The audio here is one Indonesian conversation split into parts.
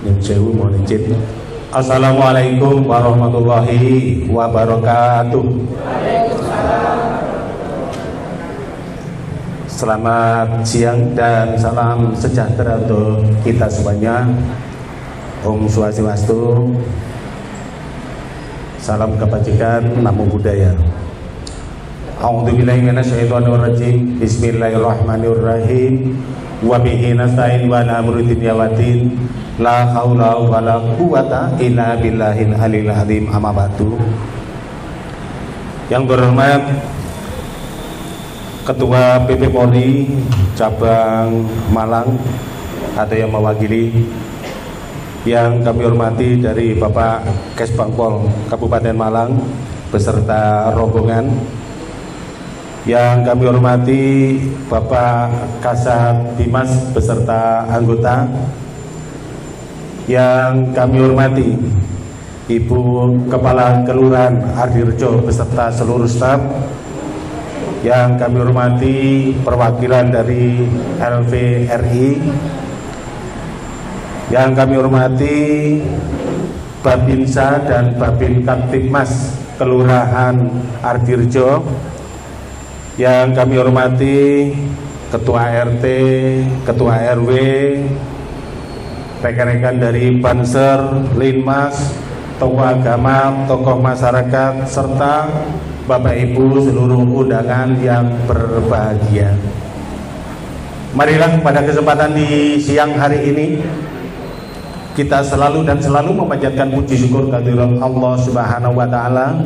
Nyun sewu mohon izin. Assalamualaikum warahmatullahi wabarakatuh. Selamat siang dan salam sejahtera untuk kita semuanya. Om Swastiastu. Salam kebajikan, namo buddhaya. A'udzubillahi minasyaitonirrajim. Bismillahirrahmanirrahim. Wa bihi nasta'in wa na'muru dunya waddin. La haula wala quwata illa billahil aliyil azim. Amma ba'du. Yang terhormat Ketua PP Polri Cabang Malang atau yang mewakili, yang kami hormati dari Bapak Kesbangpol Kabupaten Malang beserta rombongan, yang kami hormati Bapak Kasat Bimas beserta anggota, yang kami hormati Ibu Kepala Kelurahan Ardirejo beserta seluruh staf, yang kami hormati perwakilan dari LVRI, yang kami hormati Babinsa dan Babin Kamtibmas Kelurahan Ardirejo, yang kami hormati Ketua RT, Ketua RW, rekan-rekan dari Banser, Linmas, tokoh agama, tokoh masyarakat, serta Bapak Ibu seluruh undangan yang berbahagia. Marilah pada kesempatan di siang hari ini kita selalu memanjatkan puji syukur kehadirat Allah Subhanahu wa taala,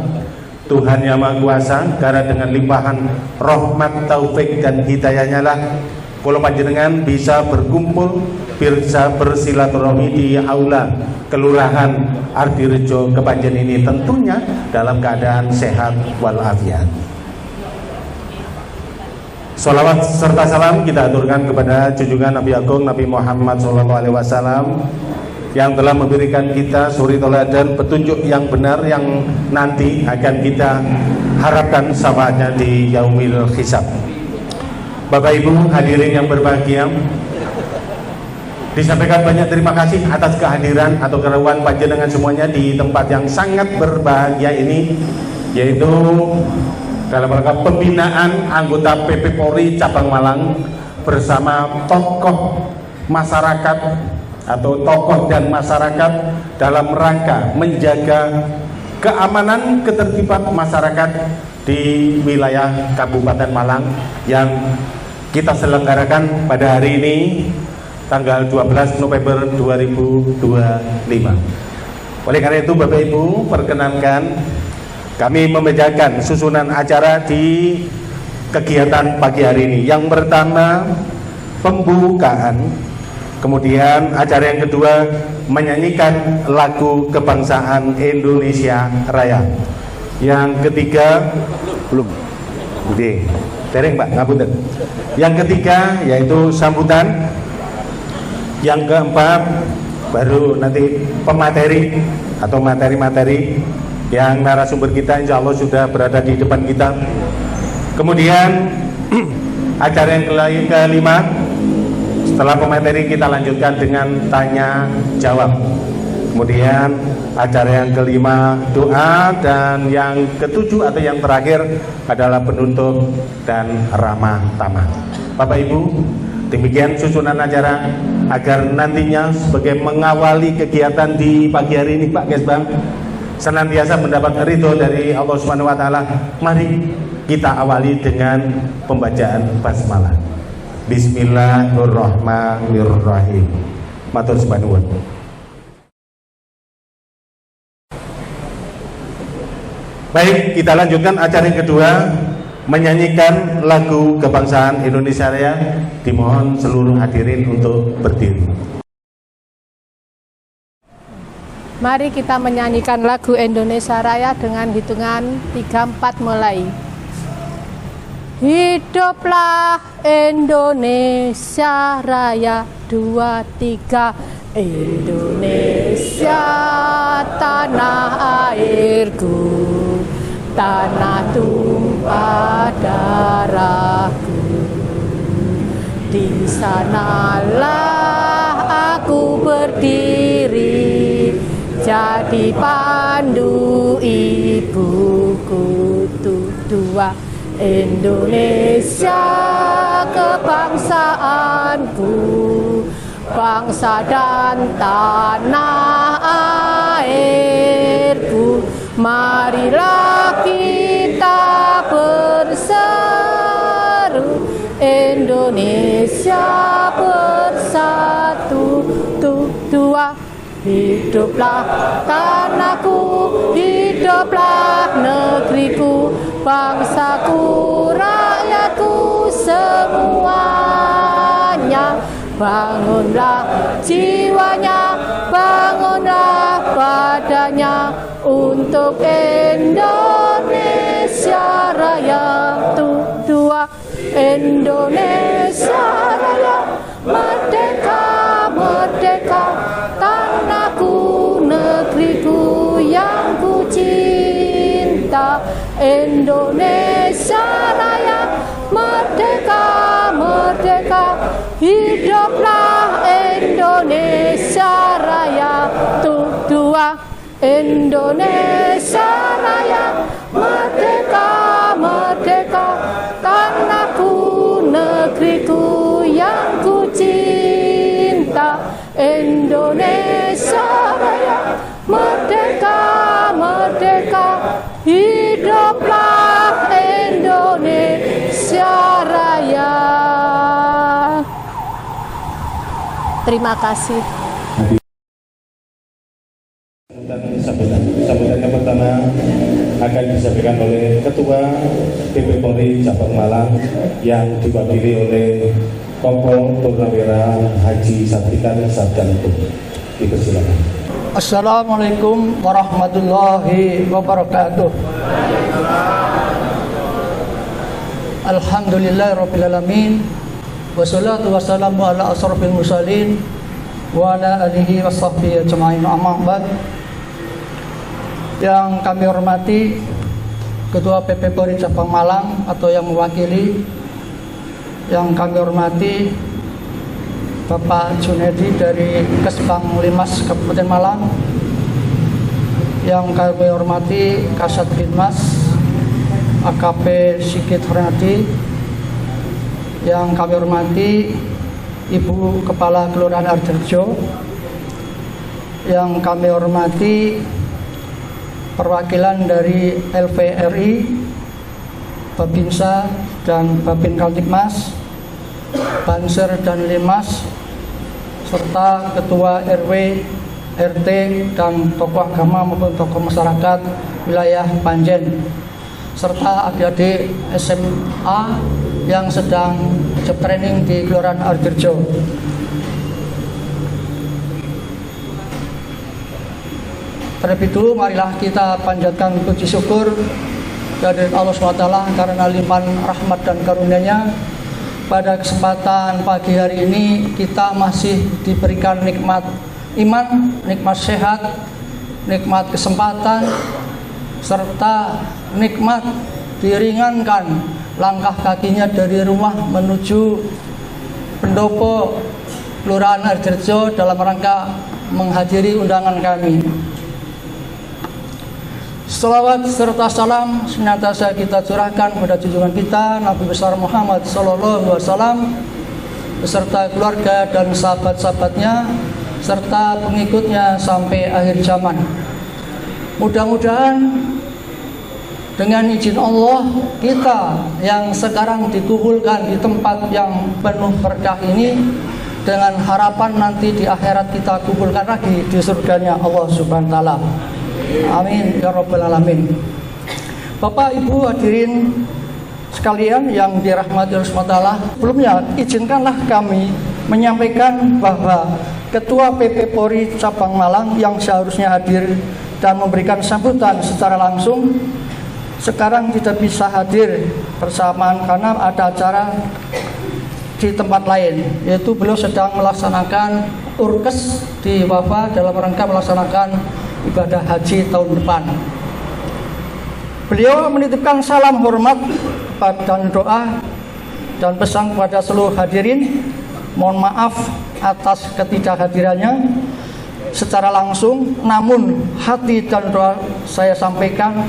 Tuhan Yang Maha Kuasa, karena dengan limpahan rahmat, taufik dan hidayahnya lah kula panjenengan bisa berkumpul, bisa bersilaturahmi di aula Kelurahan Ardirejo Kepanjen ini, tentunya dalam keadaan sehat walafiat. Sholawat serta salam kita aturkan kepada junjungan Nabi Agung Nabi Muhammad SAW yang telah memberikan kita suri teladan petunjuk yang benar yang nanti akan kita harapkan syafaatnya di yaumil hisab. Bapak Ibu hadirin yang berbahagia, disampaikan banyak terima kasih atas kehadiran atau kerawan panjenengan semuanya di tempat yang sangat berbahagia ini, yaitu dalam rangka pembinaan anggota PP Polri Cabang Malang bersama tokoh masyarakat atau tokoh dan masyarakat dalam rangka menjaga keamanan ketertiban masyarakat di wilayah Kabupaten Malang yang kita selenggarakan pada hari ini tanggal 12 November 2025. Oleh karena itu Bapak Ibu, perkenankan kami membacakan susunan acara di kegiatan pagi hari ini. Yang pertama pembukaan, kemudian acara yang kedua menyanyikan lagu kebangsaan Indonesia Raya. Yang ketiga belum, tereng Pak, ngapunten. Yang ketiga yaitu sambutan. Yang keempat baru nanti pemateri atau materi-materi yang narasumber kita insya Allah sudah berada di depan kita. Kemudian acara yang kelima, setelah pemateri kita lanjutkan dengan tanya jawab. Kemudian acara yang kelima doa, dan yang ketujuh atau yang terakhir adalah penutup dan ramah tamah. Bapak Ibu, demikian susunan acara agar nantinya sebagai mengawali kegiatan di pagi hari ini Pak Kesbang senantiasa mendapat ridho dari Allah Subhanahu wa taala. Mari kita awali dengan pembacaan basmalah. Bismillahirrahmanirrahim. Matur suwun. Baik, kita lanjutkan acara yang kedua, menyanyikan lagu kebangsaan Indonesia Raya. Dimohon seluruh hadirin untuk berdiri. Mari kita menyanyikan lagu Indonesia Raya dengan hitungan 3-4 mulai. Hiduplah Indonesia Raya, 2, 3. Indonesia tanah airku, tanah tumpah darahku. Di sanalah aku berdiri. jadi pandu ibuku dua. Indonesia kebangsaanku, bangsa dan tanah airku. Marilah kita berseru, Indonesia bersatu. Dua. Hiduplah tanahku, hiduplah negeriku, bangsaku, rakyatku semuanya. Bangunlah jiwanya, bangunlah badannya untuk Indonesia Raya. Dua. Indonesia Raya, merdeka, merdeka, tanahku, negeriku yang ku cinta. Indonesia Raya, merdeka, merdeka, hiduplah Indonesia Raya. Dua. Indonesia Raya, merdeka, merdeka, tanahku, negeriku yang ku cinta. Indonesia Raya, merdeka, merdeka, hiduplah Indonesia Raya. Terima kasih. Sambutan yang pertama akan disampaikan oleh Ketua PP Polri Cabang Malang yang diwakili oleh Kompol Purnawira Haji Satrikan Sarjana. Dipersilakan. Assalamualaikum warahmatullahi wabarakatuh. Alhamdulillahirrabbilalamin. Wassalatu wassalamu ala asrafil mursalin wa ala alihi wa sahbihi ajma'in, amma ba'd. Yang kami hormati Ketua PP Polri Cabang Malang atau yang mewakili, yang kami hormati Bapak Junedi dari Kesbang Limas Kabupaten Malang, yang kami hormati Kasat Binmas AKP Sigit Hornadi, yang kami hormati Ibu Kepala Kelurahan Ardirejo, yang kami hormati perwakilan dari LVRI, Babinsa dan Babin Kaltikmas, Banser dan Limas, serta Ketua RW, RT, dan tokoh agama maupun tokoh masyarakat wilayah Panjen, serta adik-adik SMA yang sedang job training di Kelurahan Ardirejo. Terlebih dulu marilah kita panjatkan puji syukur kehadirat Allah SWT karena limpahan rahmat dan karunia-Nya. Pada kesempatan pagi hari ini kita masih diberikan nikmat iman, nikmat sehat, nikmat kesempatan, serta nikmat diringankan langkah kakinya dari rumah menuju pendopo Kelurahan Ardirejo dalam rangka menghadiri undangan kami. Salawat serta salam senantiasa kita curahkan pada junjungan kita Nabi besar Muhammad SAW beserta keluarga dan sahabat-sahabatnya serta pengikutnya sampai akhir zaman. Mudah-mudahan dengan izin Allah, kita yang sekarang dikumpulkan di tempat yang penuh berkah ini, dengan harapan nanti di akhirat kita kumpulkan lagi di surganya Allah Subhanahu wa Ta'ala. Amin ya rabbal alamin. Bapak Ibu hadirin sekalian yang dirahmati Allah Subhanahu wa Ta'ala, sebelumnya izinkanlah kami menyampaikan bahwa Ketua PP Polri Cabang Malang yang seharusnya hadir dan memberikan sambutan secara langsung sekarang tidak bisa hadir bersamaan karena ada acara di tempat lain, yaitu beliau sedang melaksanakan urkes di Wafa dalam rangka melaksanakan ibadah haji tahun depan. Beliau menitipkan salam hormat dan doa dan pesan kepada seluruh hadirin. Mohon maaf atas ketidakhadirannya. secara langsung, namun hati dan doa saya sampaikan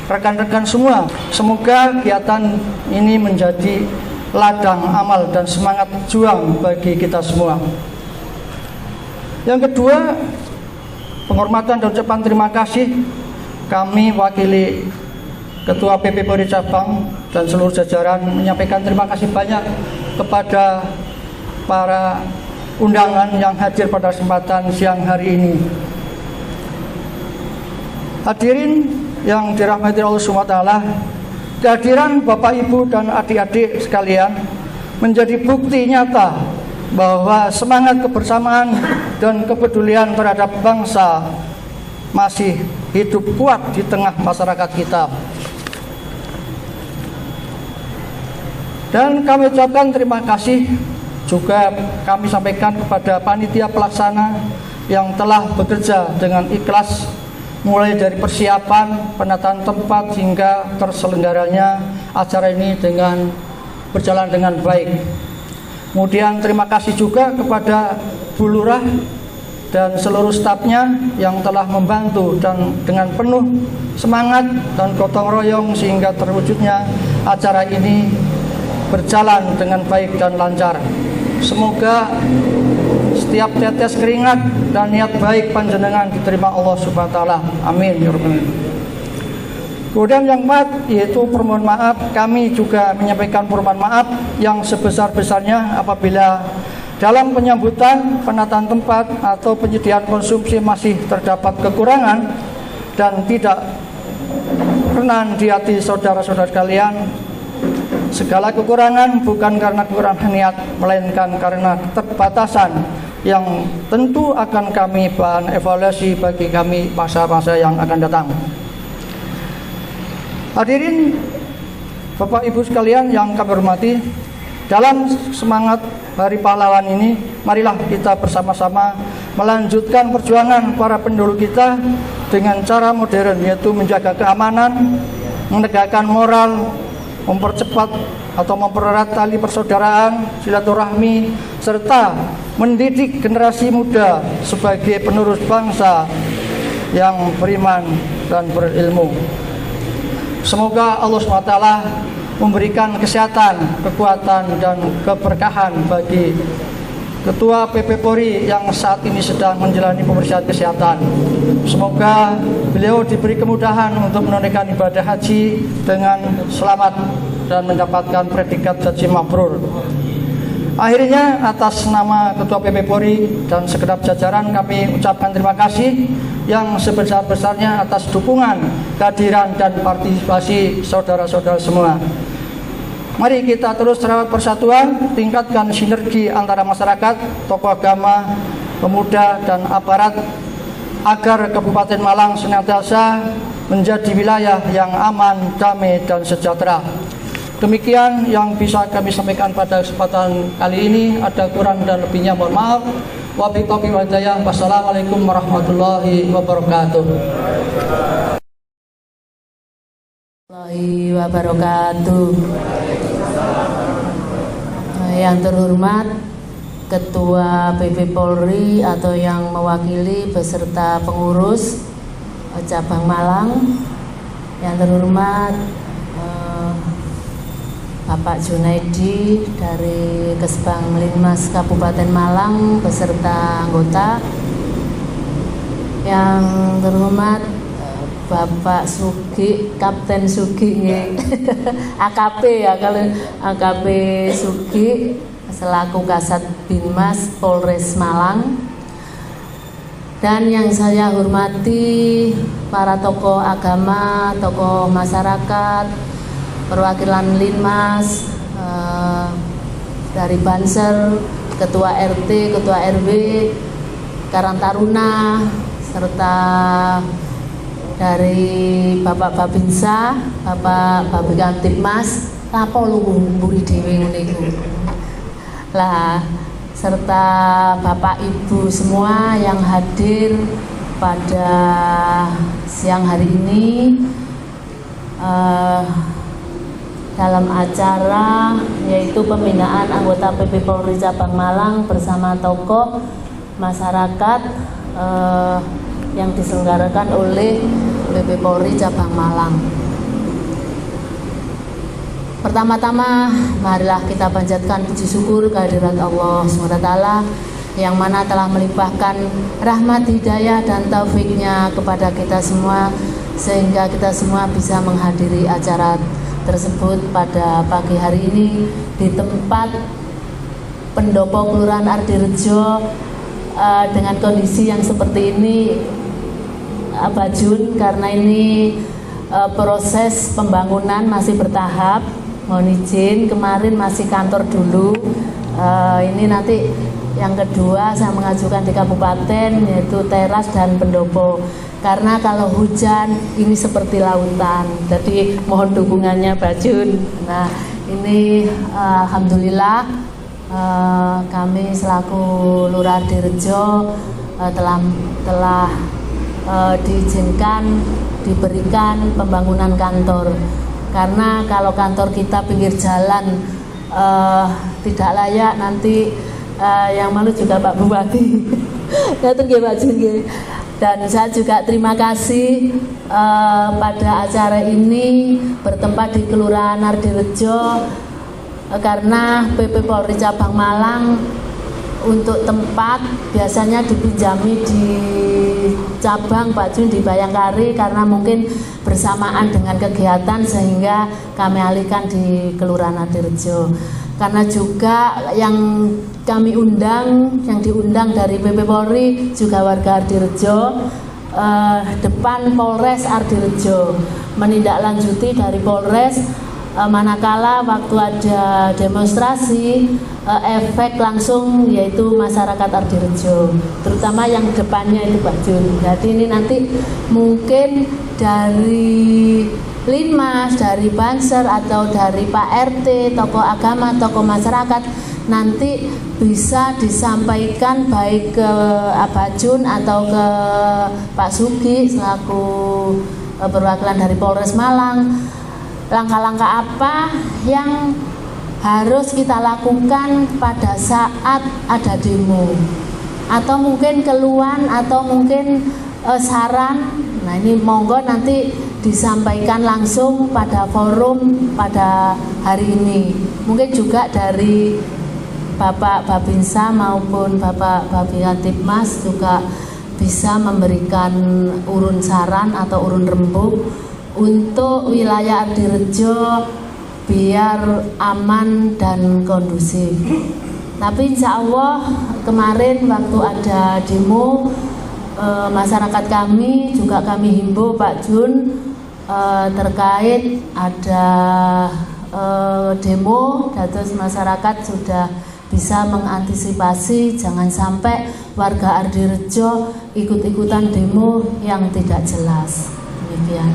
rekan-rekan semua, semoga kegiatan ini menjadi ladang amal dan semangat juang bagi kita semua. Yang kedua, penghormatan dan ucapan terima kasih. Kami wakili Ketua PP Polri Cabang dan seluruh jajaran menyampaikan terima kasih banyak kepada para undangan yang hadir pada kesempatan siang hari ini. Hadirin yang dirahmati Allah SWT, kehadiran Bapak Ibu dan adik-adik sekalian menjadi bukti nyata bahwa semangat kebersamaan dan kepedulian terhadap bangsa masih hidup kuat di tengah masyarakat kita. Dan kami ucapkan terima kasih juga kami sampaikan kepada panitia pelaksana yang telah bekerja dengan ikhlas mulai dari persiapan, penataan tempat hingga terselenggaranya acara ini dengan berjalan dengan baik. Kemudian terima kasih juga kepada Bu Lurah dan seluruh stafnya yang telah membantu dan dengan penuh semangat dan gotong royong sehingga terwujudnya acara ini berjalan dengan baik dan lancar. Semoga setiap tetes keringat dan niat baik panjenengan diterima Allah Subhanahu wa taala. Amin ya rabbal alamin. Kemudian yang keempat yaitu permohonan maaf. Kami juga menyampaikan permohonan maaf yang sebesar-besarnya apabila dalam penyambutan, penataan tempat atau penyediaan konsumsi masih terdapat kekurangan dan tidak berkenan di hati saudara-saudara sekalian. Segala kekurangan bukan karena kekurangan niat, melainkan karena keterbatasan yang tentu akan kami bahan evaluasi bagi kami masa-masa yang akan datang. Hadirin Bapak Ibu sekalian yang kami hormati, dalam semangat Hari Pahlawan ini, marilah kita bersama-sama melanjutkan perjuangan para pendahulu kita dengan cara modern, yaitu menjaga keamanan, menegakkan moral, mempercepat atau mempererat tali persaudaraan, silaturahmi, serta mendidik generasi muda sebagai penerus bangsa yang beriman dan berilmu. Semoga Allah SWT memberikan kesehatan, kekuatan, dan keberkahan bagi Ketua PP Polri yang saat ini sedang menjalani pemeriksaan kesehatan. Semoga beliau diberi kemudahan untuk menunaikan ibadah haji dengan selamat dan mendapatkan predikat haji mabrur. Akhirnya atas nama Ketua PP Polri dan segenap jajaran kami ucapkan terima kasih yang sebesar-besarnya atas dukungan, kehadiran, dan partisipasi saudara-saudara semua. Mari kita terus rawat persatuan, tingkatkan sinergi antara masyarakat, tokoh agama, pemuda, dan aparat agar Kabupaten Malang senantiasa menjadi wilayah yang aman, damai, dan sejahtera. Demikian yang bisa kami sampaikan pada kesempatan kali ini. Ada kurang dan lebihnya mohon maaf. Wabillahi taufiq wal hidayah. Wassalamualaikum warahmatullahi wabarakatuh. Wabarakatuh. Yang terhormat Ketua PP Polri atau yang mewakili beserta pengurus cabang Malang, yang terhormat Bapak Junaidi dari Kesbang Linmas Kabupaten Malang beserta anggota, yang terhormat Bapak Sugi, Kapten Sugi, AKP ya, kalau AKP Sugi selaku Kasat Binmas Polres Malang, dan yang saya hormati para tokoh agama, tokoh masyarakat, perwakilan Linmas, dari Banser, Ketua RT, Ketua RW, Karang Taruna, serta dari Bapak Babinsa, Bapak Babikantipmas, lapo lu mburi dhewe ngene iku. Lah, serta Bapak Ibu semua yang hadir pada siang hari ini dalam acara yaitu pembinaan anggota PP Polri Cabang Malang bersama tokoh masyarakat yang diselenggarakan oleh PP Polri Cabang Malang. Pertama-tama marilah kita panjatkan puji syukur kehadirat Allah SWT yang mana telah melimpahkan rahmat hidayah dan taufiknya kepada kita semua sehingga kita semua bisa menghadiri acara tersebut pada pagi hari ini di tempat pendopo Kelurahan Ardirejo dengan kondisi yang seperti ini, Pak Jun, karena ini proses pembangunan masih bertahap. Mohon izin, kemarin masih kantor dulu, ini nanti yang kedua saya mengajukan di kabupaten yaitu teras dan pendopo. Karena kalau hujan ini seperti lautan, jadi mohon dukungannya Pak Jun. Nah ini alhamdulillah kami selaku Lurah Ardirejo telah diizinkan diberikan pembangunan kantor. Karena kalau kantor kita pinggir jalan tidak layak, nanti yang malu juga Pak Bupati. Ngaten nggih Pak Jun nggih. Dan saya juga terima kasih pada acara ini bertempat di Kelurahan Ardirejo karena PP Polri Cabang Malang untuk tempat biasanya dipinjami di cabang Pak Jun di Bayangkari karena mungkin bersamaan dengan kegiatan sehingga kami alihkan di Kelurahan Ardirejo. Karena juga yang kami undang, yang diundang dari PP Polri juga warga Ardirejo, depan Polres Ardirejo menindaklanjuti dari Polres manakala waktu ada demonstrasi efek langsung yaitu masyarakat Ardirejo, terutama yang depannya itu Pak Jun. Jadi ini nanti mungkin dari Linmas, dari Banser atau dari Pak RT, tokoh agama, tokoh masyarakat nanti bisa disampaikan baik ke Pak Jun atau ke Pak Sugi selaku perwakilan dari Polres Malang, langkah-langkah apa yang harus kita lakukan pada saat ada demo atau mungkin keluhan atau mungkin saran. Nah ini monggo nanti disampaikan langsung pada forum pada hari ini. Mungkin juga dari Bapak Babinsa maupun Bapak Babikantipmas juga bisa memberikan urun saran atau urun rembuk untuk wilayah Ardirejo biar aman dan kondusif. Tapi insya Allah kemarin waktu ada demo masyarakat kami juga kami himbau Pak Jun terkait ada demo, terus masyarakat sudah bisa mengantisipasi jangan sampai warga Ardirejo ikut-ikutan demo yang tidak jelas. Demikian.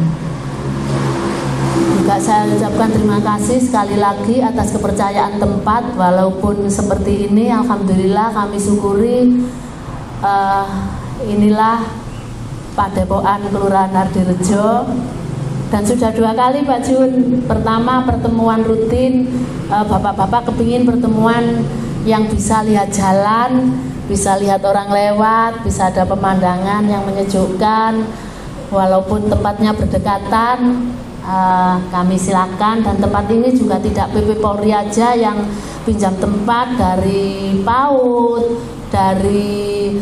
Juga saya ucapkan terima kasih sekali lagi atas kepercayaan tempat, walaupun seperti ini alhamdulillah kami syukuri. Inilah Padepokan Kelurahan Ardirejo dan sudah 2 kali Pak Jun. Pertama pertemuan rutin, bapak-bapak kepingin pertemuan yang bisa lihat jalan, bisa lihat orang lewat, bisa ada pemandangan yang menyejukkan walaupun tempatnya berdekatan. Kami silakan, dan tempat ini juga tidak PP Polri aja yang pinjam tempat, dari PAUD, dari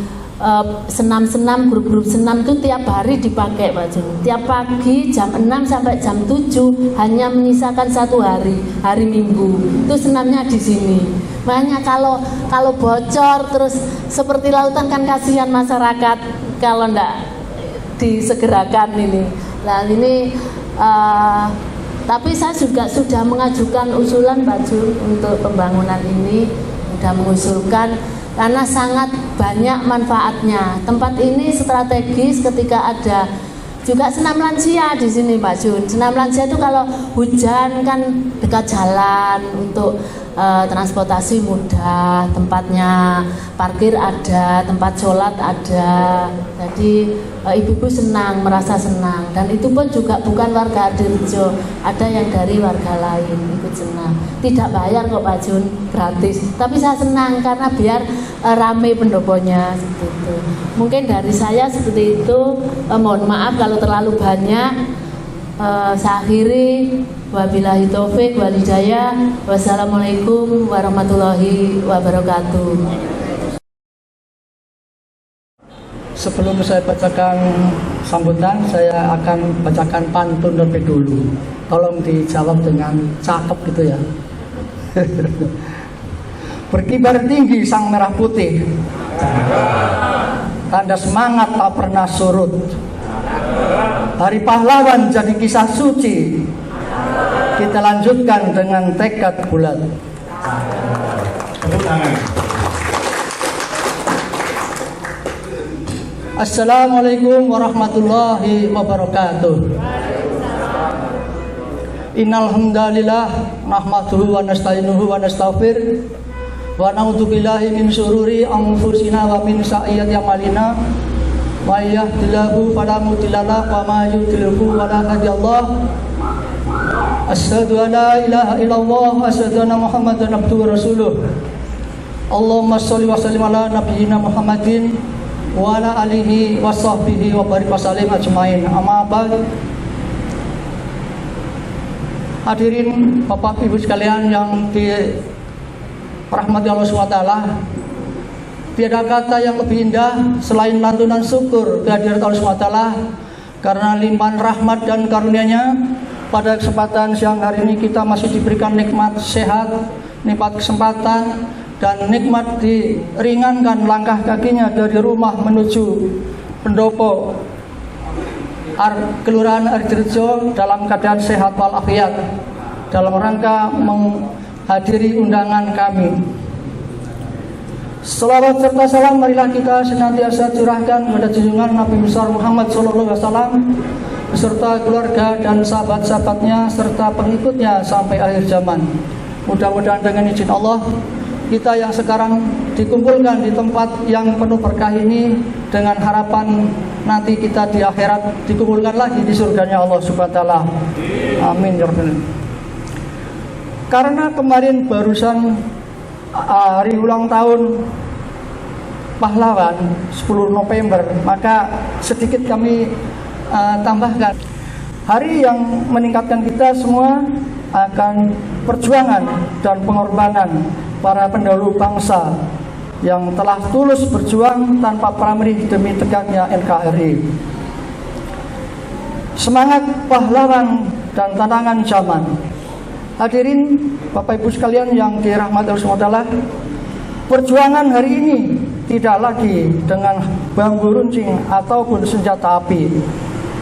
senam-senam, grup-grup senam itu tiap hari dipakai Pak Jun. Tiap pagi jam 6 sampai jam 7 hanya menyisakan 1 hari, hari Minggu. Itu senamnya di sini. Makanya kalau bocor terus seperti lautan kan kasihan masyarakat kalau enggak disegerakan ini. Nah ini tapi saya juga sudah mengajukan usulan Pak Jun untuk pembangunan ini, sudah mengusulkan karena sangat banyak manfaatnya. Tempat ini strategis ketika ada juga senam lansia di sini Pak Jun. Senam lansia itu kalau hujan kan dekat jalan untuk transportasi mudah, tempatnya parkir ada, tempat sholat ada. Jadi ibu-ibu senang, merasa senang. Dan itu pun juga bukan warga Hadirejo, ada yang dari warga lain ikut senang. Tidak bayar kok Pak Jun, gratis. Tapi saya senang karena biar rame pendoponya seperti itu. Mungkin dari saya seperti itu. Mohon maaf kalau terlalu banyak. Saya akhiri, wabillahi taufik wal hidayah. Wassalamualaikum warahmatullahi wabarakatuh. Sebelum saya bacakan sambutan, saya akan bacakan pantun terlebih dulu. Tolong dijawab dengan cakep gitu ya. Berkibar tinggi sang merah putih, tanda semangat tak pernah surut. Hari pahlawan jadi kisah suci, kita lanjutkan dengan tekad bulat. Assalamualaikum warahmatullahi wabarakatuh. Innal hamdalillah nahmaduhu wa nasta'inuhu wa nastaghfir wa na'udzu billahi min syururi anfusina wa min sayyiati a'malina. May yahdihillahu fala mudilla lahu wa may yudlilhu fala hadiya lahu. Asyhadu an la ilaha illallah wa asyhadu anna Muhammadan abduhu wa rasuluh. Allahumma shalli wa sallim ala nabiyyina Muhammadin wa ala alihi wa sahbihi wa barik wa sallim ajmain. Amma ba'd. Hadirin Bapak Ibu sekalian yang dirahmati Allah SWT, tiada kata yang lebih indah selain lantunan syukur kehadirat Allah SWT karena limpahan rahmat dan karunia-Nya. Pada kesempatan siang hari ini kita masih diberikan nikmat sehat, nikmat kesempatan, dan nikmat diringankan langkah kakinya dari rumah menuju pendopo Kelurahan Hadirejo dalam keadaan sehat walafiat dalam rangka menghadiri undangan kami. Selawat serta salam marilah kita senantiasa curahkan pada junjungan Nabi besar Muhammad SAW beserta keluarga dan sahabat-sahabatnya serta pengikutnya sampai akhir zaman. Mudah-mudahan dengan izin Allah kita yang sekarang dikumpulkan di tempat yang penuh berkah ini dengan harapan nanti kita di akhirat dikumpulkan lagi di surganya Allah Subhanahu wa taala. Amin ya rabbal alamin. Karena kemarin barusan hari ulang tahun pahlawan 10 November, maka sedikit kami tambahkan. Hari yang meningkatkan kita semua akan perjuangan dan pengorbanan para pendahulu bangsa yang telah tulus berjuang tanpa pamrih demi tegaknya NKRI. Semangat pahlawan dan tantangan zaman. Hadirin Bapak Ibu sekalian yang dirahmati Allah SWT, perjuangan hari ini tidak lagi dengan bambu runcing ataupun senjata api,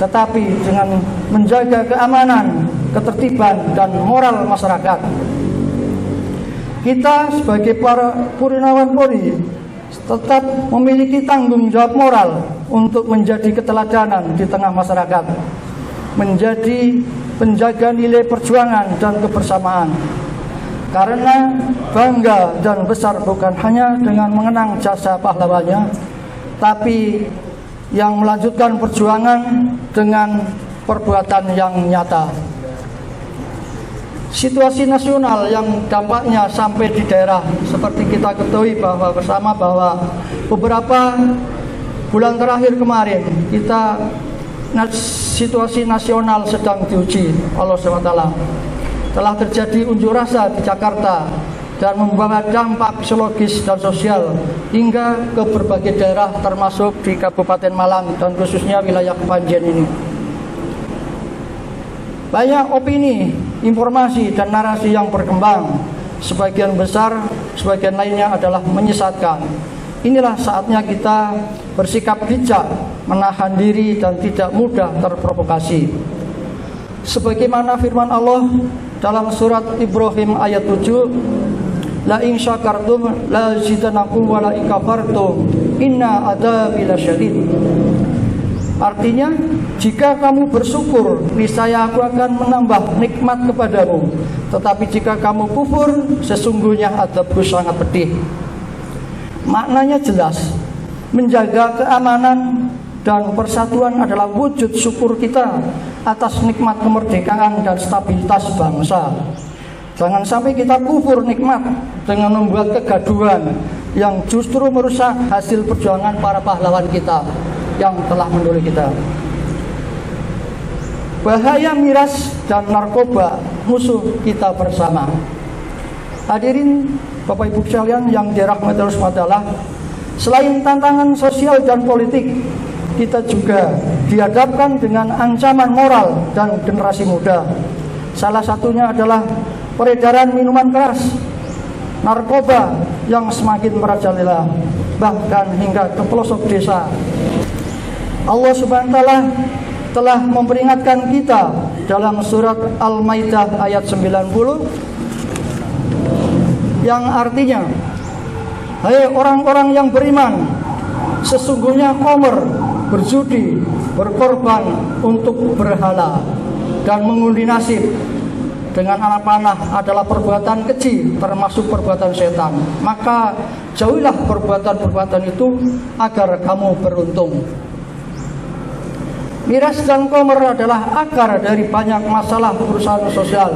tetapi dengan menjaga keamanan, ketertiban, dan moral masyarakat. Kita sebagai para Purnawan Polri tetap memiliki tanggung jawab moral untuk menjadi keteladanan di tengah masyarakat, menjadi penjaga nilai perjuangan dan kebersamaan. Karena bangga dan besar bukan hanya dengan mengenang jasa pahlawannya, tapi yang melanjutkan perjuangan dengan perbuatan yang nyata. Situasi nasional yang dampaknya sampai di daerah, seperti kita ketahui bersama bahwa beberapa bulan terakhir kemarin situasi nasional sedang diuji Allah SWT. Telah terjadi unjuk rasa di Jakarta dan membawa dampak psikologis dan sosial hingga ke berbagai daerah termasuk di Kabupaten Malang dan khususnya wilayah Kepanjen ini. Banyak opini, informasi, dan narasi yang berkembang. Sebagian besar, sebagian lainnya adalah menyesatkan. Inilah saatnya kita bersikap bijak, menahan diri, dan tidak mudah terprovokasi. Sebagaimana firman Allah dalam surat Ibrahim ayat 7, La in syakartum la zidanakum wa la in kafartum inna adzabi lasyadid. Artinya, jika kamu bersyukur, niscaya aku akan menambah nikmat kepadamu. Tetapi jika kamu kufur, sesungguhnya azabku sangat pedih. Maknanya jelas, menjaga keamanan dan persatuan adalah wujud syukur kita atas nikmat kemerdekaan dan stabilitas bangsa. Jangan sampai kita kufur nikmat dengan membuat kegaduhan yang justru merusak hasil perjuangan para pahlawan kita yang telah menolong kita. Bahaya miras dan narkoba musuh kita bersama. Hadirin Bapak Ibu sekalian yang dirahmati Allah SWT, selain tantangan sosial dan politik, kita juga dihadapkan dengan ancaman moral dan generasi muda. Salah satunya adalah peredaran minuman keras, narkoba yang semakin merajalela, bahkan hingga ke pelosok desa. Allah Subhanahu wa Ta'ala telah memperingatkan kita dalam surat Al-Maidah ayat 90 yang artinya, hai orang-orang yang beriman, sesungguhnya khamr, berjudi, berkorban untuk berhala, dan mengundi nasib dengan anak panah adalah perbuatan keji, termasuk perbuatan setan. Maka jauhilah perbuatan-perbuatan itu agar kamu beruntung. Miras dan khamr adalah akar dari banyak masalah perusahaan sosial,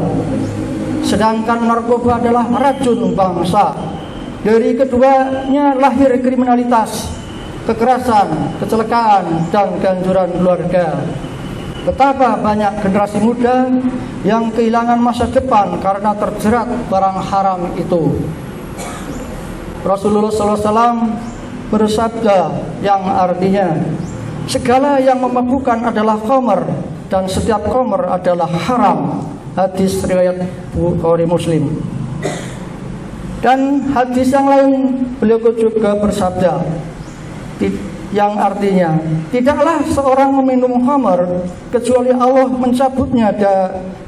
sedangkan narkoba adalah racun bangsa. Dari keduanya lahir kriminalitas, kekerasan, kecelakaan, dan kehancuran keluarga. Betapa banyak generasi muda yang kehilangan masa depan karena terjerat barang haram itu. Rasulullah SAW bersabda yang artinya, segala yang memabukkan adalah khamr dan setiap khamr adalah haram. Hadis riwayat Bukhari Muslim. Dan hadis yang lain beliau juga bersabda yang artinya, tidaklah seorang meminum khamr kecuali Allah mencabutnya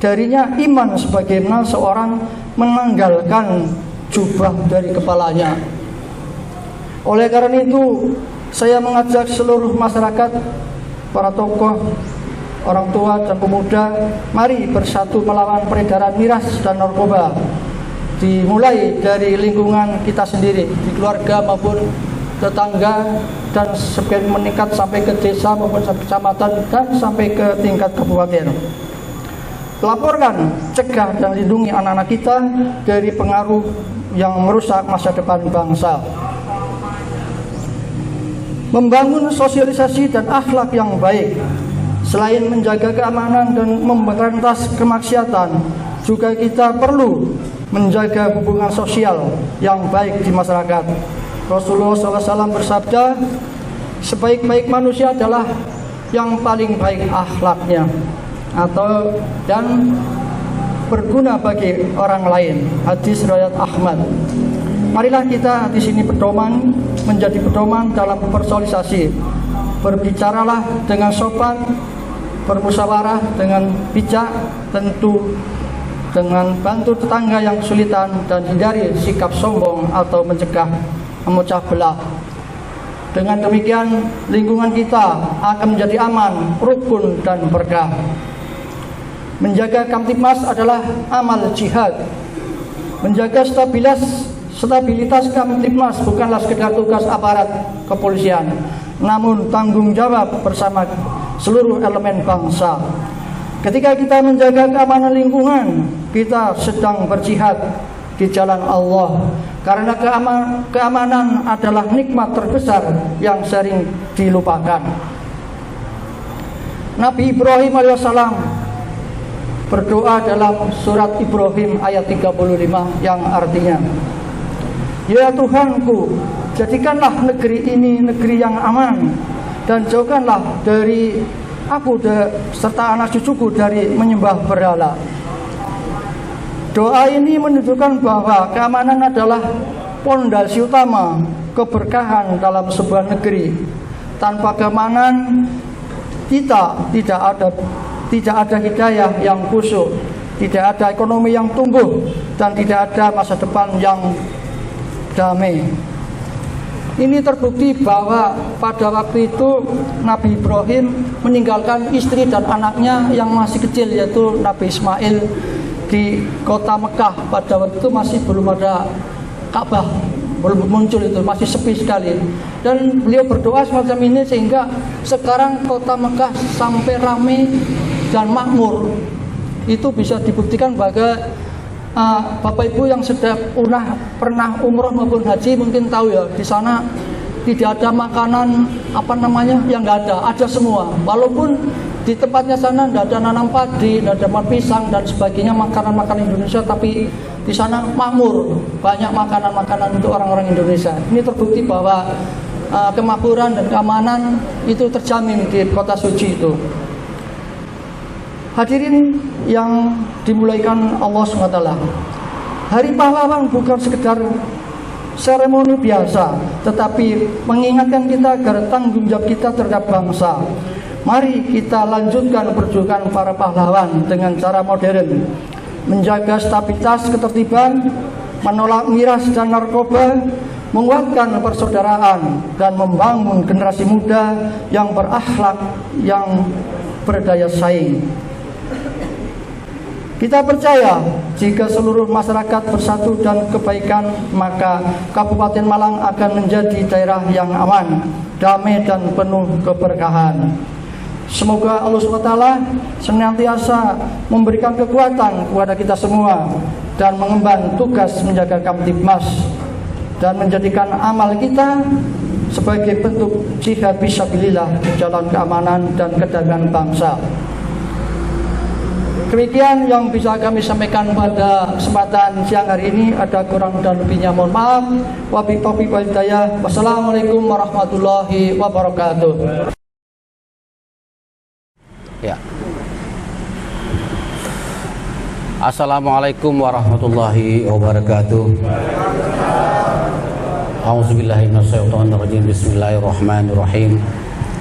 darinya iman sebagaimana seorang menanggalkan jubah dari kepalanya. Oleh karena itu, saya mengajak seluruh masyarakat, para tokoh, orang tua dan pemuda, mari bersatu melawan peredaran miras dan narkoba. Dimulai dari lingkungan kita sendiri, di keluarga maupun tetangga, dan semakin meningkat sampai ke desa maupun kecamatan dan sampai ke tingkat kabupaten. Laporkan, cegah dan lindungi anak-anak kita dari pengaruh yang merusak masa depan bangsa. Membangun sosialisasi dan akhlak yang baik, selain menjaga keamanan dan memberantas kemaksiatan, juga kita perlu menjaga hubungan sosial yang baik di masyarakat. Rasulullah SAW bersabda, sebaik-baik manusia adalah yang paling baik akhlaknya dan berguna bagi orang lain. Hadis riwayat Ahmad. Marilah kita di sini menjadi pedoman dalam bersosialisasi. Berbicaralah dengan sopan, bermusyawarah dengan bijak, tentu dengan bantu tetangga yang kesulitan, dan hindari sikap sombong atau mencegah memecah belah. Dengan demikian, lingkungan kita akan menjadi aman, rukun, dan berkah. Menjaga Kamtibmas adalah amal jihad. Menjaga stabilitas Kamtibmas bukanlah sekedar tugas aparat kepolisian, namun tanggung jawab bersama seluruh elemen bangsa. Ketika kita menjaga keamanan lingkungan, kita sedang berjihad di jalan Allah, karena keamanan adalah nikmat terbesar yang sering dilupakan. Nabi Ibrahim alaihissalam berdoa dalam surat Ibrahim ayat 35 yang artinya, ya Tuhanku, jadikanlah negeri ini negeri yang aman, dan jauhkanlah dari aku serta anak cucuku dari menyembah berhala. Doa ini menunjukkan bahwa keamanan adalah pondasi utama keberkahan dalam sebuah negeri. Tanpa keamanan kita tidak ada hidayah yang khusyuk, tidak ada ekonomi yang tumbuh, dan tidak ada masa depan yang damai. Ini terbukti bahwa pada waktu itu Nabi Ibrahim meninggalkan istri dan anaknya yang masih kecil, yaitu Nabi Ismail, di kota Mekah. Pada waktu itu masih belum ada Ka'bah, belum muncul, itu masih sepi sekali. Dan beliau berdoa semacam ini sehingga sekarang kota Mekah sampai ramai dan makmur. Itu bisa dibuktikan bahwa Bapak Ibu yang sudah pernah umroh maupun haji mungkin tahu ya, di sana tidak ada makanan yang nggak ada semua. Walaupun di tempatnya sana tidak ada nanam padi, tidak ada pisang dan sebagainya, makanan-makanan Indonesia, tapi di sana makmur, banyak makanan-makanan untuk orang-orang Indonesia. Ini terbukti bahwa kemakmuran dan keamanan itu terjamin di kota suci itu. Hadirin yang dimulaikan Allah SWT, Hari Pahlawan bukan sekedar seremoni biasa, tetapi mengingatkan kita agar tanggung jawab kita terhadap bangsa. Mari kita lanjutkan perjuangan para pahlawan dengan cara modern, menjaga stabilitas ketertiban, menolak miras dan narkoba, menguatkan persaudaraan, dan membangun generasi muda yang berakhlak, yang berdaya saing. Kita percaya jika seluruh masyarakat bersatu dan kebaikan, maka Kabupaten Malang akan menjadi daerah yang aman, damai dan penuh keberkahan. Semoga Allah SWT senantiasa memberikan kekuatan kepada kita semua dan mengemban tugas menjaga Kamtibmas dan menjadikan amal kita sebagai bentuk jihad fisabilillah di jalan keamanan dan kedamaian bangsa. Demikian yang bisa kami sampaikan pada kesempatan siang hari ini. Ada kurang dan lebihnya mohon maaf. Wabillahi taufiq wal hidayah. Wassalamualaikum warahmatullahi wabarakatuh. Ya. Assalamualaikum warahmatullahi wabarakatuh. A'udzubillahi minasyaitonirrajim. Bismillahirrahmanirrahim.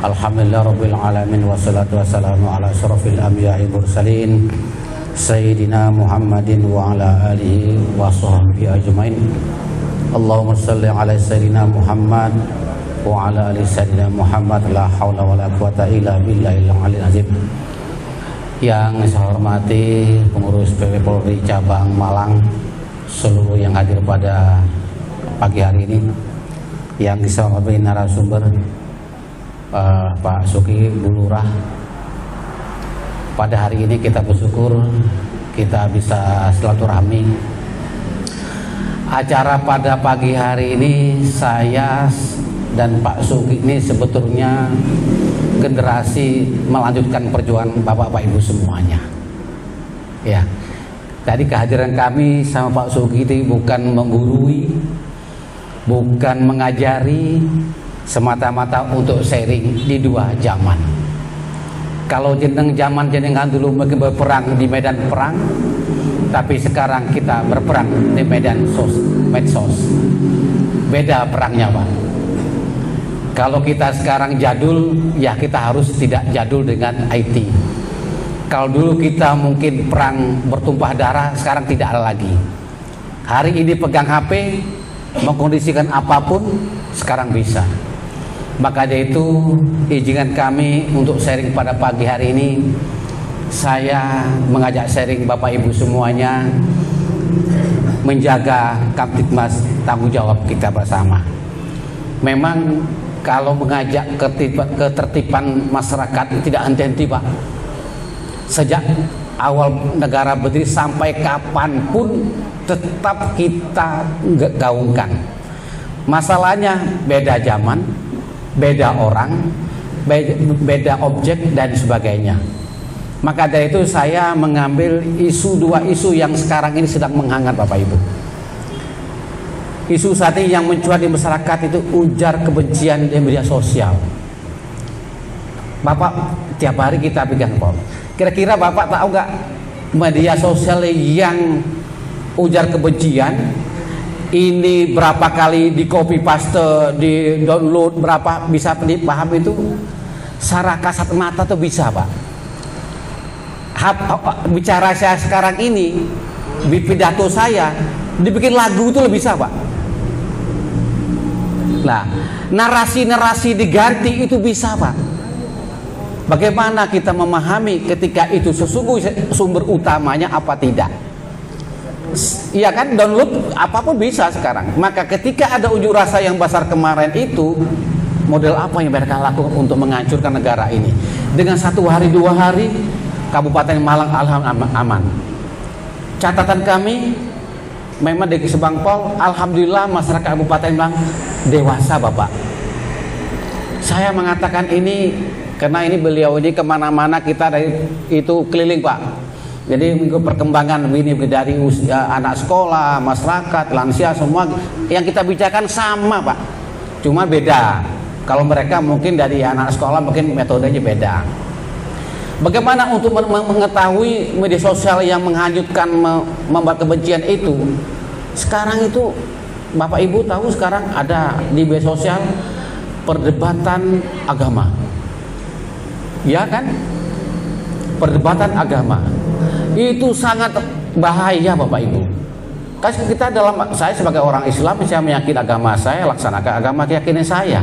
Alhamdulillah rabbil alamin, wassalatu wassalamu ala asyrafil anbiya'i mursalin sayyidina Muhammadin wa ala alihi wa sahbihi ajmain. Allahumma shalli ala sayyidina Muhammad wa ala ali sayyidina Muhammad. La haula wala quwata illa billahil aliyil azim. Yang saya hormati pengurus PP Polri cabang Malang, seluruh yang hadir pada pagi hari ini, yang saya hormati narasumber Pak Suki, Bu Lurah. Pada hari ini kita bersyukur kita bisa silaturahmi. Acara pada pagi hari ini, saya dan Pak Suki ini sebetulnya generasi melanjutkan perjuangan Bapak Ibu semuanya. Ya, tadi kehadiran kami sama Pak Suki itu bukan menggurui, bukan mengajari, semata-mata untuk sharing di dua zaman. Kalau jeneng zaman jenengan dulu mungkin berperang di medan perang, tapi sekarang kita berperang di medan medsos. Beda perangnya, Pak. Kalau kita sekarang jadul, ya kita harus tidak jadul dengan IT. Kalau dulu kita mungkin perang bertumpah darah, sekarang tidak ada lagi. Hari ini pegang HP, mengkondisikan apapun, sekarang bisa. Maka dari itu izinkan kami untuk sharing pada pagi hari ini. Saya mengajak sharing Bapak Ibu semuanya menjaga Kamtibmas, tanggung jawab kita bersama. Memang kalau mengajak ketertiban masyarakat tidak henti-henti, Pak. Sejak awal negara berdiri sampai kapanpun tetap kita gaungkan. Masalahnya beda zaman, beda orang, beda objek dan sebagainya. Maka dari itu saya mengambil dua isu yang sekarang ini sedang menghangat, Bapak Ibu. Isu saat ini yang mencuat di masyarakat itu ujar kebencian di media sosial. Bapak tiap hari kita pegang, Pak. Kira-kira Bapak tahu nggak media sosial yang ujar kebencian ini berapa kali di copy paste, di download, berapa bisa dipaham itu? Secara kasat mata tuh bisa, Pak. Bicara saya sekarang ini, pidato saya dibikin lagu itu lebih bisa, Pak. Nah, narasi-narasi diganti itu bisa, Pak. Bagaimana kita memahami ketika itu sesungguhnya sumber utamanya apa tidak? Iya kan, download apapun bisa sekarang. Maka ketika ada unjuk rasa yang besar kemarin itu, model apa yang mereka lakukan untuk menghancurkan negara ini? Dengan 1 hari 2 hari, Kabupaten Malang alhamdulillah aman. Catatan kami, memang di Kesebangpol, alhamdulillah masyarakat Kabupaten Malang dewasa, Bapak. Saya mengatakan ini karena ini beliau ini kemana-mana kita dari itu keliling, Pak. Jadi mengikut perkembangan ini dari usia anak sekolah, masyarakat, lansia, semua yang kita bicarakan sama, Pak. Cuma beda. Kalau mereka mungkin dari anak sekolah mungkin metodenya beda. Bagaimana untuk mengetahui media sosial yang menghanyutkan, membuat kebencian itu? Sekarang itu Bapak Ibu tahu sekarang ada di media sosial perdebatan agama. Ya kan? Perdebatan agama. Itu sangat bahaya, Bapak Ibu. Karena kita saya sebagai orang Islam, saya meyakini agama saya, laksanakan agama keyakinan saya.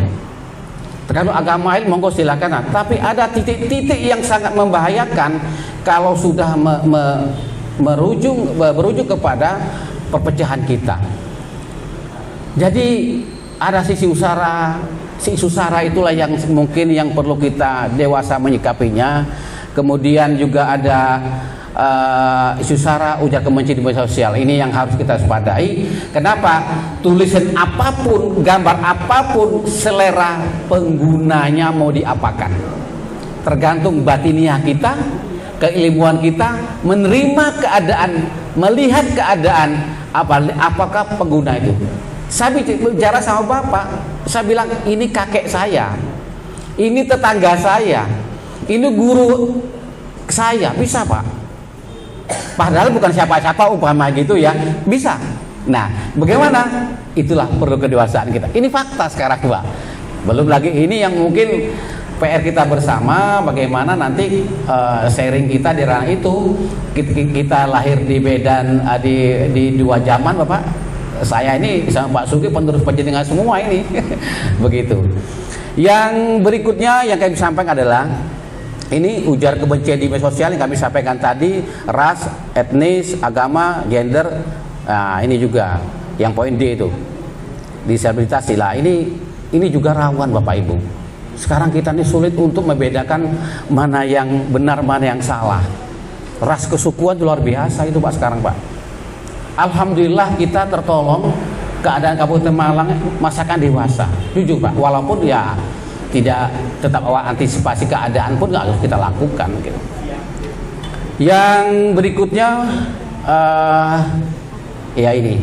Kalau agama lain monggo silakan. Tapi ada titik-titik yang sangat membahayakan kalau sudah merujuk kepada perpecahan kita. Jadi ada sisi usara itulah yang mungkin yang perlu kita dewasa menyikapinya. Kemudian juga ada isu sara, ujar kebencian di media sosial. Ini yang harus kita waspadai. Kenapa? Tulisan apapun, gambar apapun, selera penggunanya mau diapakan. Tergantung batiniah kita, keilmuan kita, menerima keadaan, melihat keadaan, apakah pengguna itu. Saya bicara sama Bapak, saya bilang ini kakek saya, ini tetangga saya, ini guru saya, bisa Pak. Padahal bukan siapa-siapa umpama gitu ya, bisa. Nah, bagaimana? Itulah perlu kedewasaan kita. Ini fakta sekarang, Pak. Belum lagi ini yang mungkin PR kita bersama, bagaimana nanti sharing kita di ranah itu. Kita lahir di Medan di 2 zaman, Bapak. Saya ini sama Pak Sugi penerus panjenengan semua ini. Begitu. Yang berikutnya yang kami sampaikan adalah ini ujar kebencian di media sosial yang kami sampaikan tadi, ras, etnis, agama, gender. Nah, ini juga yang poin D itu, disabilitas. Lah, ini juga rawan, Bapak Ibu. Sekarang kita ini sulit untuk membedakan mana yang benar, mana yang salah. Ras kesukuan luar biasa itu, Pak, sekarang, Pak. Alhamdulillah kita tertolong, keadaan Kabupaten Malang masyarakat dewasa. Jujur, Pak, walaupun ya tidak tetap antisipasi keadaan pun nggak harus kita lakukan gitu. Yang berikutnya ya ini.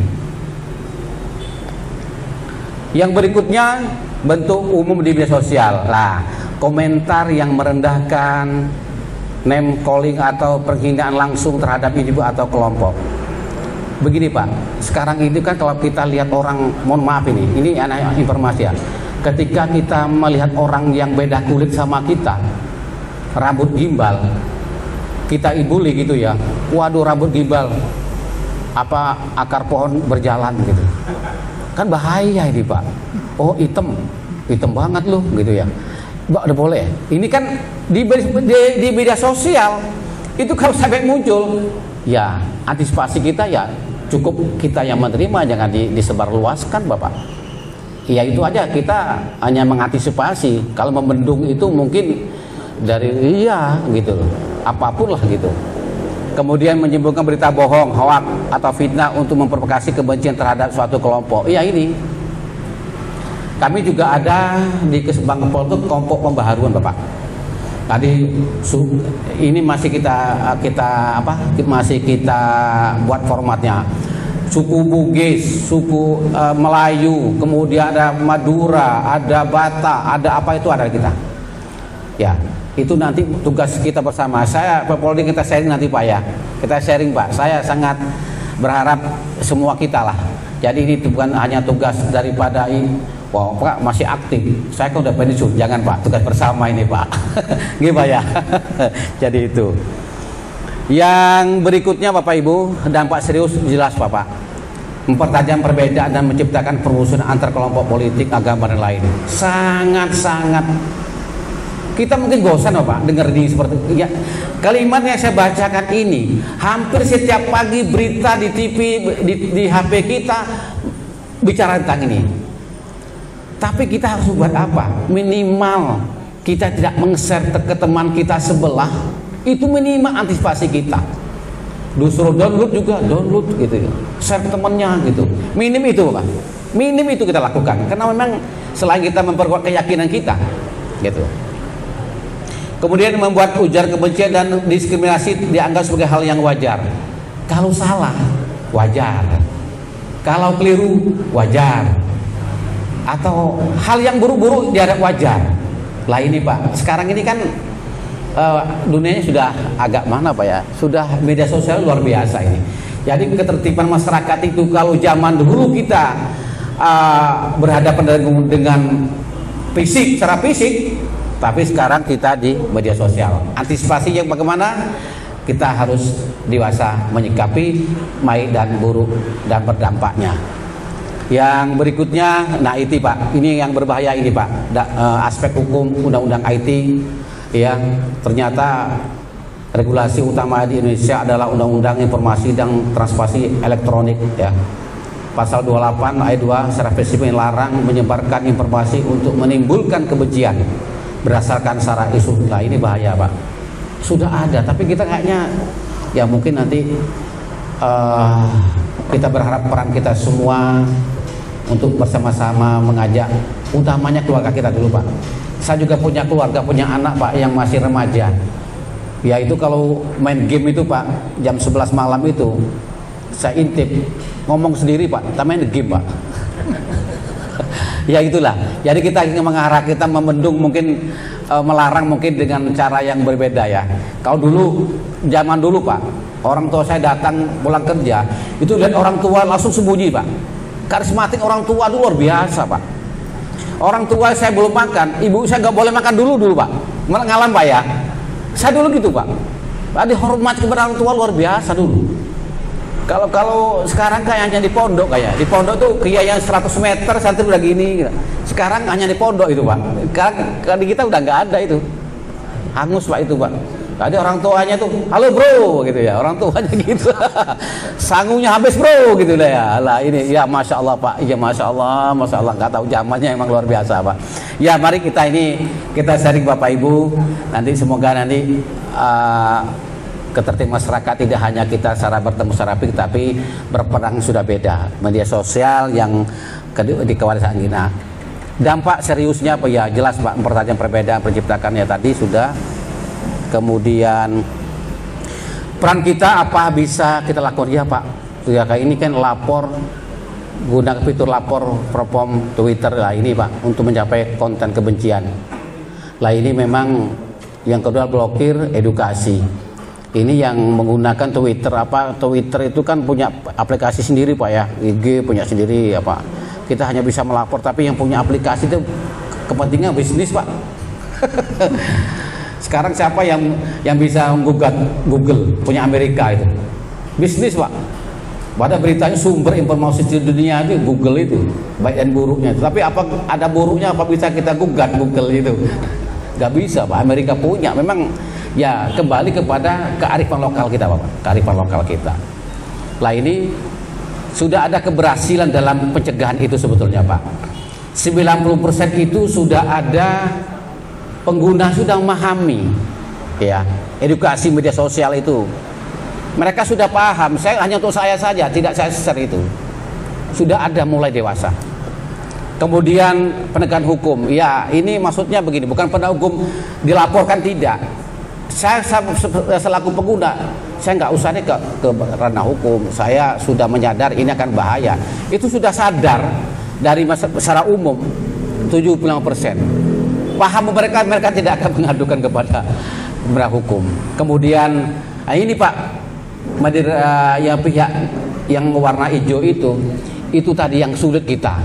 Yang berikutnya bentuk umum di media sosial. Lah, komentar yang merendahkan, name calling atau penghinaan langsung terhadap individu atau kelompok. Begini, Pak, sekarang ini kan kalau kita lihat orang, mohon maaf ini anak informasi ya. Ketika kita melihat orang yang beda kulit sama kita, rambut gimbal, kita ibuli gitu ya. Waduh, rambut gimbal, apa akar pohon berjalan gitu. Kan bahaya ini, Pak. Oh, hitam banget loh gitu ya. Mbak, udah boleh. Ini kan di media sosial itu kalau sampai muncul, ya antisipasi kita ya cukup kita yang menerima, jangan disebarluaskan, Bapak. Ya itu aja, kita hanya mengantisipasi. Kalau membendung itu mungkin dari gitu, apapun lah gitu. Kemudian menyimpulkan berita bohong, hoak atau fitnah untuk memprovokasi kebencian terhadap suatu kelompok. Iya ini. Kami juga ada di Kesebangpol itu kelompok pembaharuan, Bapak. Tadi ini masih masih kita buat formatnya. Suku Bugis, suku Melayu, kemudian ada Madura, ada Batak, ada apa itu ada kita. Ya, itu nanti tugas kita bersama. Saya Polri kita sharing nanti, Pak ya. Kita sharing, Pak. Saya sangat berharap semua kita lah. Jadi ini bukan hanya tugas daripada wow, Pak masih aktif. Saya kan udah pensiun, jangan Pak, tugas bersama ini, Pak. Gimana ya? Jadi itu. Yang berikutnya Bapak Ibu, dampak serius jelas Bapak. mempertajam perbedaan dan menciptakan permusuhan antar kelompok politik, agama dan lain. Sangat kita mungkin bosan Pak dengar di seperti ya, kalimat yang saya bacakan ini hampir setiap pagi berita di TV, di HP kita bicara tentang ini. Tapi kita harus buat apa? Minimal kita tidak meng-share ke teman kita sebelah, itu minimal antisipasi kita. Disuruh download juga download gitu, share ke temannya gitu. Minim itu Pak, minim itu kita lakukan karena memang selain kita memperkuat keyakinan kita gitu. Kemudian membuat ujar kebencian dan diskriminasi dianggap sebagai hal yang wajar. Kalau salah wajar, kalau keliru wajar, atau hal yang buruk-buruk dianggap wajar. Lah ini Pak, sekarang ini kan dunianya sudah agak mana Pak ya, sudah media sosial luar biasa ini. Jadi ketertiban masyarakat itu kalau zaman dulu kita berhadapan dengan fisik, secara fisik, tapi sekarang kita di media sosial. Antisipasi yang bagaimana? Kita harus dewasa menyikapi baik dan buruk dan berdampaknya. Yang berikutnya, nah itu Pak, ini yang berbahaya ini Pak, aspek hukum undang-undang IT. Ya, ternyata regulasi utama di Indonesia adalah Undang-Undang Informasi dan Transaksi Elektronik ya. Pasal 28 ayat 2 secara spesifik melarang menyebarkan informasi untuk menimbulkan kebencian berdasarkan sara isu. Nah ini bahaya Pak. Sudah ada, tapi kita kayaknya ya mungkin nanti kita berharap peran kita semua untuk bersama-sama mengajak, utamanya keluarga kita dulu Pak. Saya juga punya keluarga, punya anak Pak yang masih remaja. Ya itu kalau main game itu Pak, jam 11 malam itu saya intip, ngomong sendiri Pak, kita main game Pak. Ya itulah. Jadi kita ingin mengarah, kita membendung mungkin melarang mungkin dengan cara yang berbeda ya. Kalau dulu, zaman dulu Pak, orang tua saya datang pulang kerja, itu lihat orang tua langsung sembunyi Pak. Karismatik orang tua itu luar biasa Pak. Orang tua saya belum makan, ibu saya nggak boleh makan dulu Pak. Ngalam Pak ya. Saya dulu gitu Pak. Ada hormat kepada orang tua luar biasa dulu. Kalau sekarang kayaknya di pondok kayak di pondok tuh kiai yang 100 meter santri udah gini. Sekarang hanya di pondok itu Pak. Sekarang di kita udah nggak ada itu. Hangus Pak itu Pak. Tadi orang tuanya tuh, halo bro gitu ya. Orang tuanya gitu. Sangunya habis bro gitu lah ya. Lah ini ya masya Allah Pak. Ya masya Allah nggak tahu zamannya emang luar biasa Pak. Ya mari kita sharing Bapak Ibu. Nanti semoga nanti ketertiban masyarakat tidak hanya kita secara bertemu secara fisik, tapi berperang sudah beda. Media sosial yang di kewarganegaraan kita. Dampak seriusnya apa ya? Jelas Pak, mempertajam perbedaan penciptakannya tadi sudah. Kemudian peran kita apa bisa kita lakukan ya Pak? Ya kayak ini kan lapor, gunakan fitur lapor Propom Twitter lah ini Pak untuk mencapai konten kebencian. Lah ini memang yang kedua blokir edukasi. Ini yang menggunakan Twitter Twitter itu kan punya aplikasi sendiri Pak ya, IG punya sendiri apa. Kita hanya bisa melapor, tapi yang punya aplikasi itu kepentingan bisnis Pak. Sekarang siapa yang bisa menggugat Google punya Amerika itu? Bisnis Pak. Pada beritanya sumber informasi di dunia itu Google itu, baik dan buruknya. Tapi apa ada buruknya apa bisa kita gugat Google itu? Gak bisa Pak, Amerika punya. Memang ya kembali kepada kearifan lokal kita Bapak, kearifan lokal kita. Lah ini sudah ada keberhasilan dalam pencegahan itu sebetulnya Pak. 90% itu sudah ada pengguna sudah memahami ya, edukasi media sosial itu. Mereka sudah paham, saya hanya untuk saya saja, tidak saya share itu. Sudah ada mulai dewasa. Kemudian penegakan hukum, ya ini maksudnya begini, bukan penegak hukum dilaporkan tidak. Saya selaku pengguna, saya nggak usah nih ke ranah hukum. Saya sudah menyadar ini akan bahaya. Itu sudah sadar dari secara umum 75%. Paham mereka tidak akan mengadukan kepada hukum. Kemudian ini Pak, ya pihak yang warna hijau itu tadi yang sulit kita.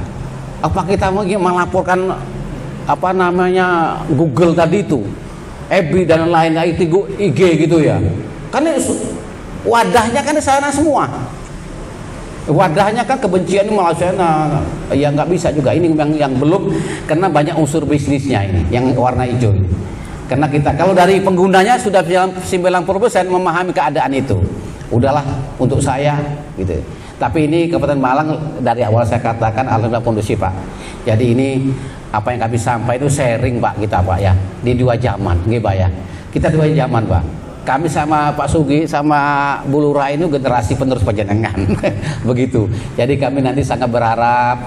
Apa kita mau melaporkan apa namanya Google tadi itu, FB dan lain-lain itu IG gitu ya? Kan wadahnya kan di sana semua. Wadahnya kan kebencian ini malah saya ya nggak bisa juga. Ini yang belum, karena banyak unsur bisnisnya ini yang warna hijau ini. Karena kita kalau dari penggunanya sudah 90% memahami keadaan itu. Udahlah untuk saya gitu. Tapi ini Kabupaten Malang dari awal saya katakan alhamdulillah kondusif Pak. Jadi ini apa yang kami sampaikan itu sharing Pak kita Pak ya, di dua zaman nggih Pak ya. Kita dua zaman Pak. Kami sama Pak Sugi sama Bu Lurah ini generasi penerus panjenengan. Begitu. Jadi kami nanti sangat berharap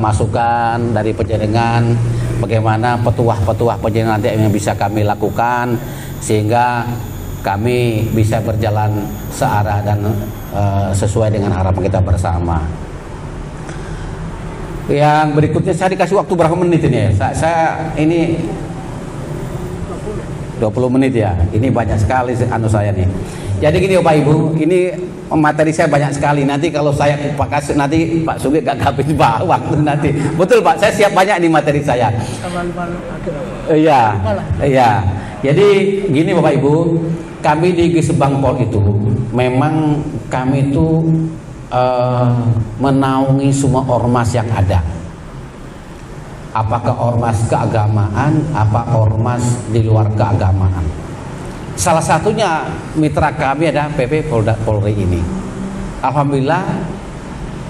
masukan dari panjenengan bagaimana petuah-petuah panjenengan nanti yang bisa kami lakukan sehingga kami bisa berjalan searah dan sesuai dengan harapan kita bersama. Yang berikutnya saya dikasih waktu berapa menit ini ya? Saya ini 20 menit ya. Ini banyak sekali saya nih. Jadi gini Bapak Ibu, ini materi saya banyak sekali. Nanti kalau saya kasih nanti Pak Sugi gak habis Pak waktu nanti. Betul Pak, saya siap banyak nih materi saya. Iya. Iya. Jadi gini Bapak Ibu, kami di Gesebangpol itu memang kami itu menaungi semua ormas yang ada. Apakah ormas keagamaan, apa ormas di luar keagamaan. Salah satunya mitra kami ada PP Polri ini. Alhamdulillah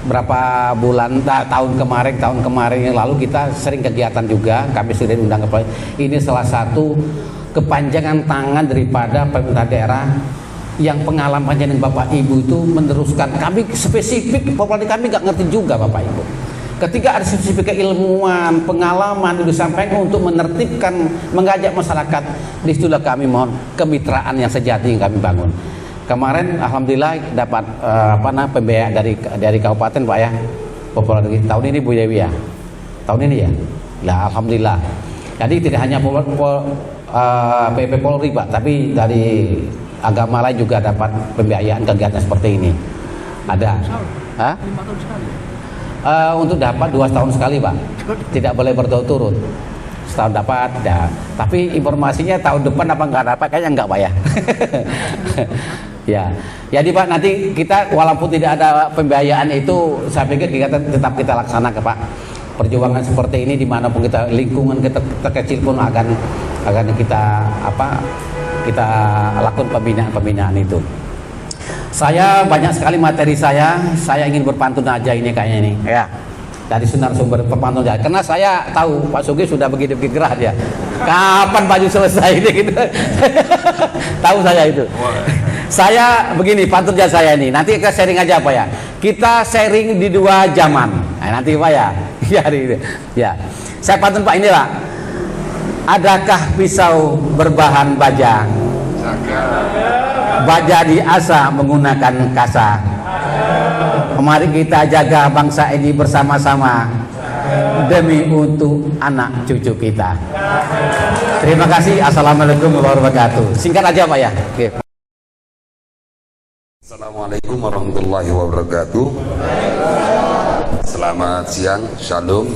berapa bulan tahun kemarin yang lalu kita sering kegiatan juga, kami sudah diundang ke ini salah satu kepanjangan tangan daripada pemerintah daerah yang pengalamannya dengan Bapak Ibu itu meneruskan. Kami spesifik, populasi kami nggak ngerti juga Bapak Ibu. Ketika ada spesifik keilmuan, pengalaman itu disampaikan untuk menertibkan, mengajak masyarakat, disitulah kami mohon kemitraan yang sejati yang kami bangun. Kemarin alhamdulillah dapat pembiayaan dari kabupaten Pak ya. Populasi tahun ini Bu Dewi ya. Tahun ini ya. Lah alhamdulillah. Jadi tidak hanya PP Polri Pak, tapi dari agama lain juga dapat pembiayaan kegiatan seperti ini. Ada. Hah? Untuk dapat 2 tahun sekali Pak, tidak boleh berturut-turut. Setahun dapat, ya. Tapi informasinya tahun depan apa enggak dapat, kayaknya enggak Pak ya. Ya, jadi Pak nanti kita walaupun tidak ada pembiayaan itu, saya pikir kita tetap kita laksanakan Pak. Perjuangan seperti ini dimanapun kita, lingkungan kita terkecil pun akan kita kita lakukan pembinaan itu. Saya banyak sekali materi saya ingin berpantun aja ini kayaknya ini ya, dari sumber pantun aja, karena saya tahu Pak Sugi sudah begitu gerah dia, kapan baju selesai ini gitu. Tahu saya itu. Saya begini pantun aja saya ini, nanti kita sharing aja Pak ya, kita sharing di dua zaman. Nah, nanti Pak ya. Ya, saya pantun Pak, inilah. Adakah pisau berbahan baja? Baja diasah menggunakan kasa. Mari kita jaga bangsa ini bersama-sama demi untuk anak cucu kita. Terima kasih. Assalamualaikum warahmatullahi wabarakatuh. Singkat aja Pak ya. Oke. Assalamualaikum warahmatullahi wabarakatuh. Selamat siang, shalom.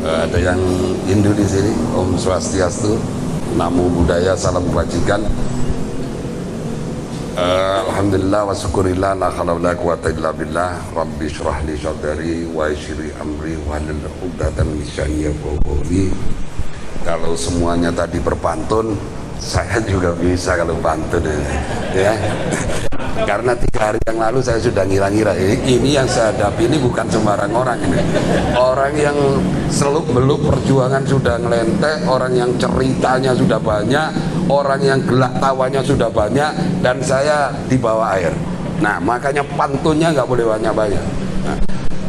Ada yang Hindu di sini. Om Swastiastu, Namo Buddhaya, salam kebajikan. Alhamdulillah wa syukurillah, la haula wala quwata illa billah. Rabbi shrah li sadri wa yassir li amri wahlul 'uqdatam min lisani yafqahu qawli. Kalau semuanya tadi berpantun, saya juga bisa kalau pantun ya. Karena 3 hari yang lalu saya sudah ngira-ngira ini yang saya hadapi ini bukan sembarang orang ini. Orang yang seluk-beluk perjuangan sudah ngelentek, orang yang ceritanya sudah banyak, orang yang gelak tawanya sudah banyak, dan saya di bawah air. Nah, makanya pantunnya nggak boleh banyak-banyak. Nah,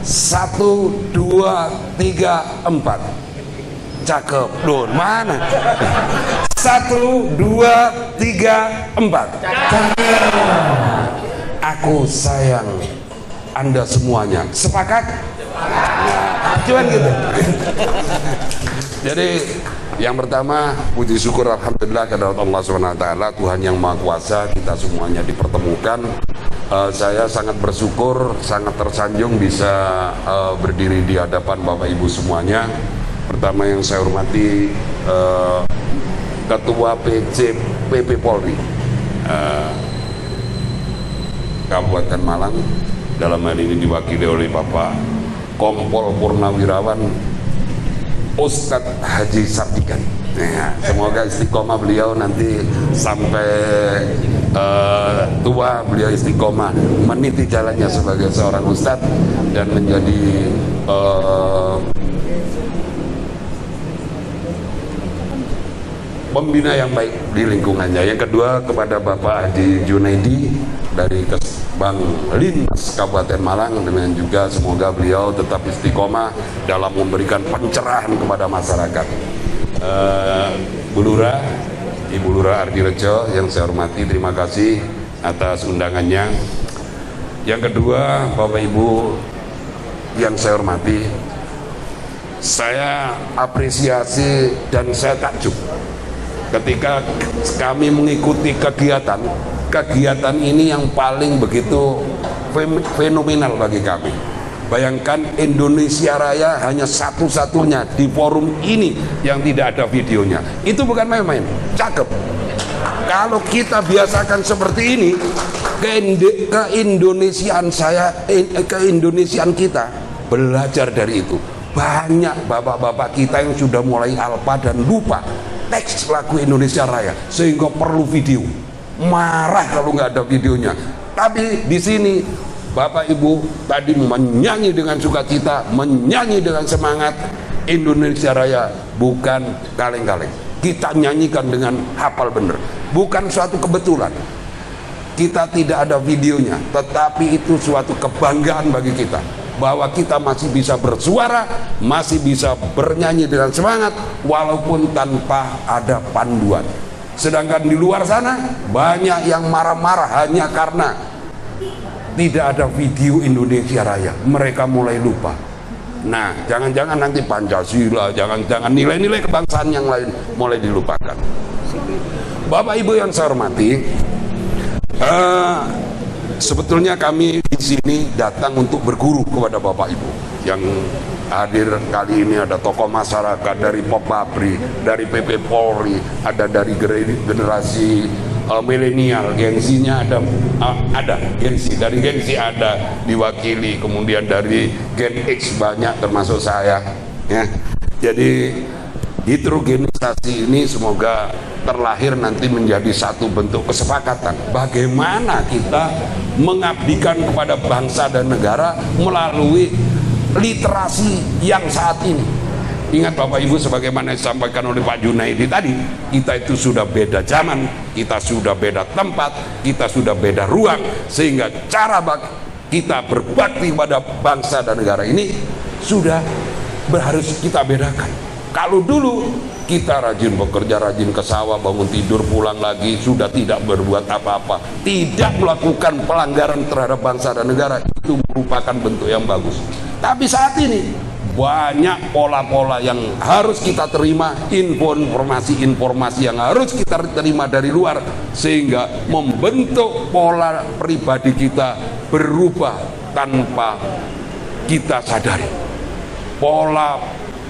1, 2, 3, 4. Cakep. Loh, mana? 1, 2, 3, 4. Aku sayang Anda semuanya. Sepakat? Nah, cuman gitu. Jadi yang pertama, puji syukur alhamdulillah kepada Allah SWT, Tuhan yang Maha Kuasa, kita semuanya dipertemukan. Saya sangat bersyukur, sangat tersanjung bisa berdiri di hadapan Bapak Ibu semuanya. Pertama yang saya hormati Ketua PP Polri Kabupaten Malang, dalam hal ini diwakili oleh Bapak Kompol Purnawirawan Ustadz Haji Sardikan. Nah, semoga istiqomah beliau nanti sampai tua, beliau istiqomah meniti jalannya sebagai seorang ustadz dan menjadi pembina yang baik di lingkungannya. Yang kedua kepada Bapak Haji Junaidi dari Bang Linmas Kabupaten Malang, dengan juga semoga beliau tetap istiqomah dalam memberikan pencerahan kepada masyarakat. Bu Lurah, Ibu Lurah Ardirejo yang saya hormati, terima kasih atas undangannya. Yang kedua, Bapak Ibu yang saya hormati, saya apresiasi dan saya takjub ketika kami mengikuti kegiatan ini yang paling begitu fenomenal bagi kami. Bayangkan Indonesia Raya hanya satu-satunya di forum ini yang tidak ada videonya. Itu bukan main-main, cakep. Kalau kita biasakan seperti ini, keindonesiaan kita belajar dari itu. Banyak bapak-bapak kita yang sudah mulai alpa dan lupa teks lagu Indonesia Raya, sehingga perlu video. Marah kalau nggak ada videonya. Tapi di sini Bapak Ibu tadi menyanyi dengan sukacita, menyanyi dengan semangat. Indonesia Raya bukan kaleng-kaleng. Kita nyanyikan dengan hafal bener. Bukan suatu kebetulan kita tidak ada videonya, tetapi itu suatu kebanggaan bagi kita bahwa kita masih bisa bersuara, masih bisa bernyanyi dengan semangat walaupun tanpa ada panduan. Sedangkan di luar sana banyak yang marah-marah hanya karena tidak ada video Indonesia Raya. Mereka mulai lupa. Nah, jangan-jangan nanti Pancasila, jangan-jangan nilai-nilai kebangsaan yang lain mulai dilupakan. Bapak Ibu yang saya hormati, sebetulnya kami di sini datang untuk berguru kepada Bapak Ibu. Yang hadir kali ini ada tokoh masyarakat dari Popabri, dari PP Polri, ada dari generasi milenial, gengsinya ada gengsi, dari gengsi ada diwakili, kemudian dari Gen X banyak termasuk saya ya. Jadi heterogenisasi ini semoga terlahir nanti menjadi satu bentuk kesepakatan bagaimana kita mengabdikan kepada bangsa dan negara melalui literasi yang saat ini. Ingat Bapak Ibu, sebagaimana disampaikan oleh Pak Junaidi tadi, kita itu sudah beda zaman, kita sudah beda tempat, kita sudah beda ruang, sehingga cara kita berbakti pada bangsa dan negara ini sudah harus kita bedakan. Kalau dulu kita rajin bekerja, rajin ke sawah, bangun tidur, pulang lagi, sudah tidak berbuat apa-apa, tidak melakukan pelanggaran terhadap bangsa dan negara, itu merupakan bentuk yang bagus. Tapi saat ini banyak pola-pola yang harus kita terima, informasi-informasi yang harus kita terima dari luar, sehingga membentuk pola pribadi kita berubah tanpa kita sadari. Pola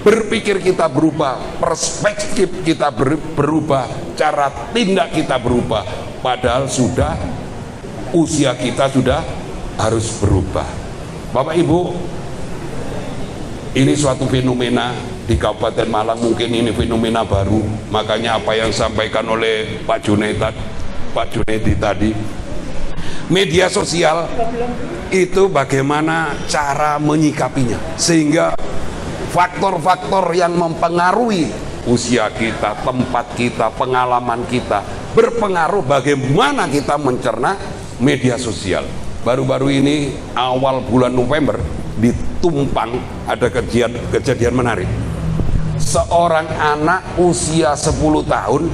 berpikir kita berubah, perspektif kita berubah, cara tindak kita berubah, padahal sudah usia kita sudah harus berubah. Bapak Ibu, ini suatu fenomena di Kabupaten Malang, mungkin ini fenomena baru. Makanya apa yang disampaikan oleh Pak Junaidi tadi, media sosial itu bagaimana cara menyikapinya, sehingga faktor-faktor yang mempengaruhi usia kita, tempat kita, pengalaman kita berpengaruh bagaimana kita mencerna media sosial. Baru-baru ini awal bulan November di Tumpang ada kejadian menarik. Seorang anak usia 10 tahun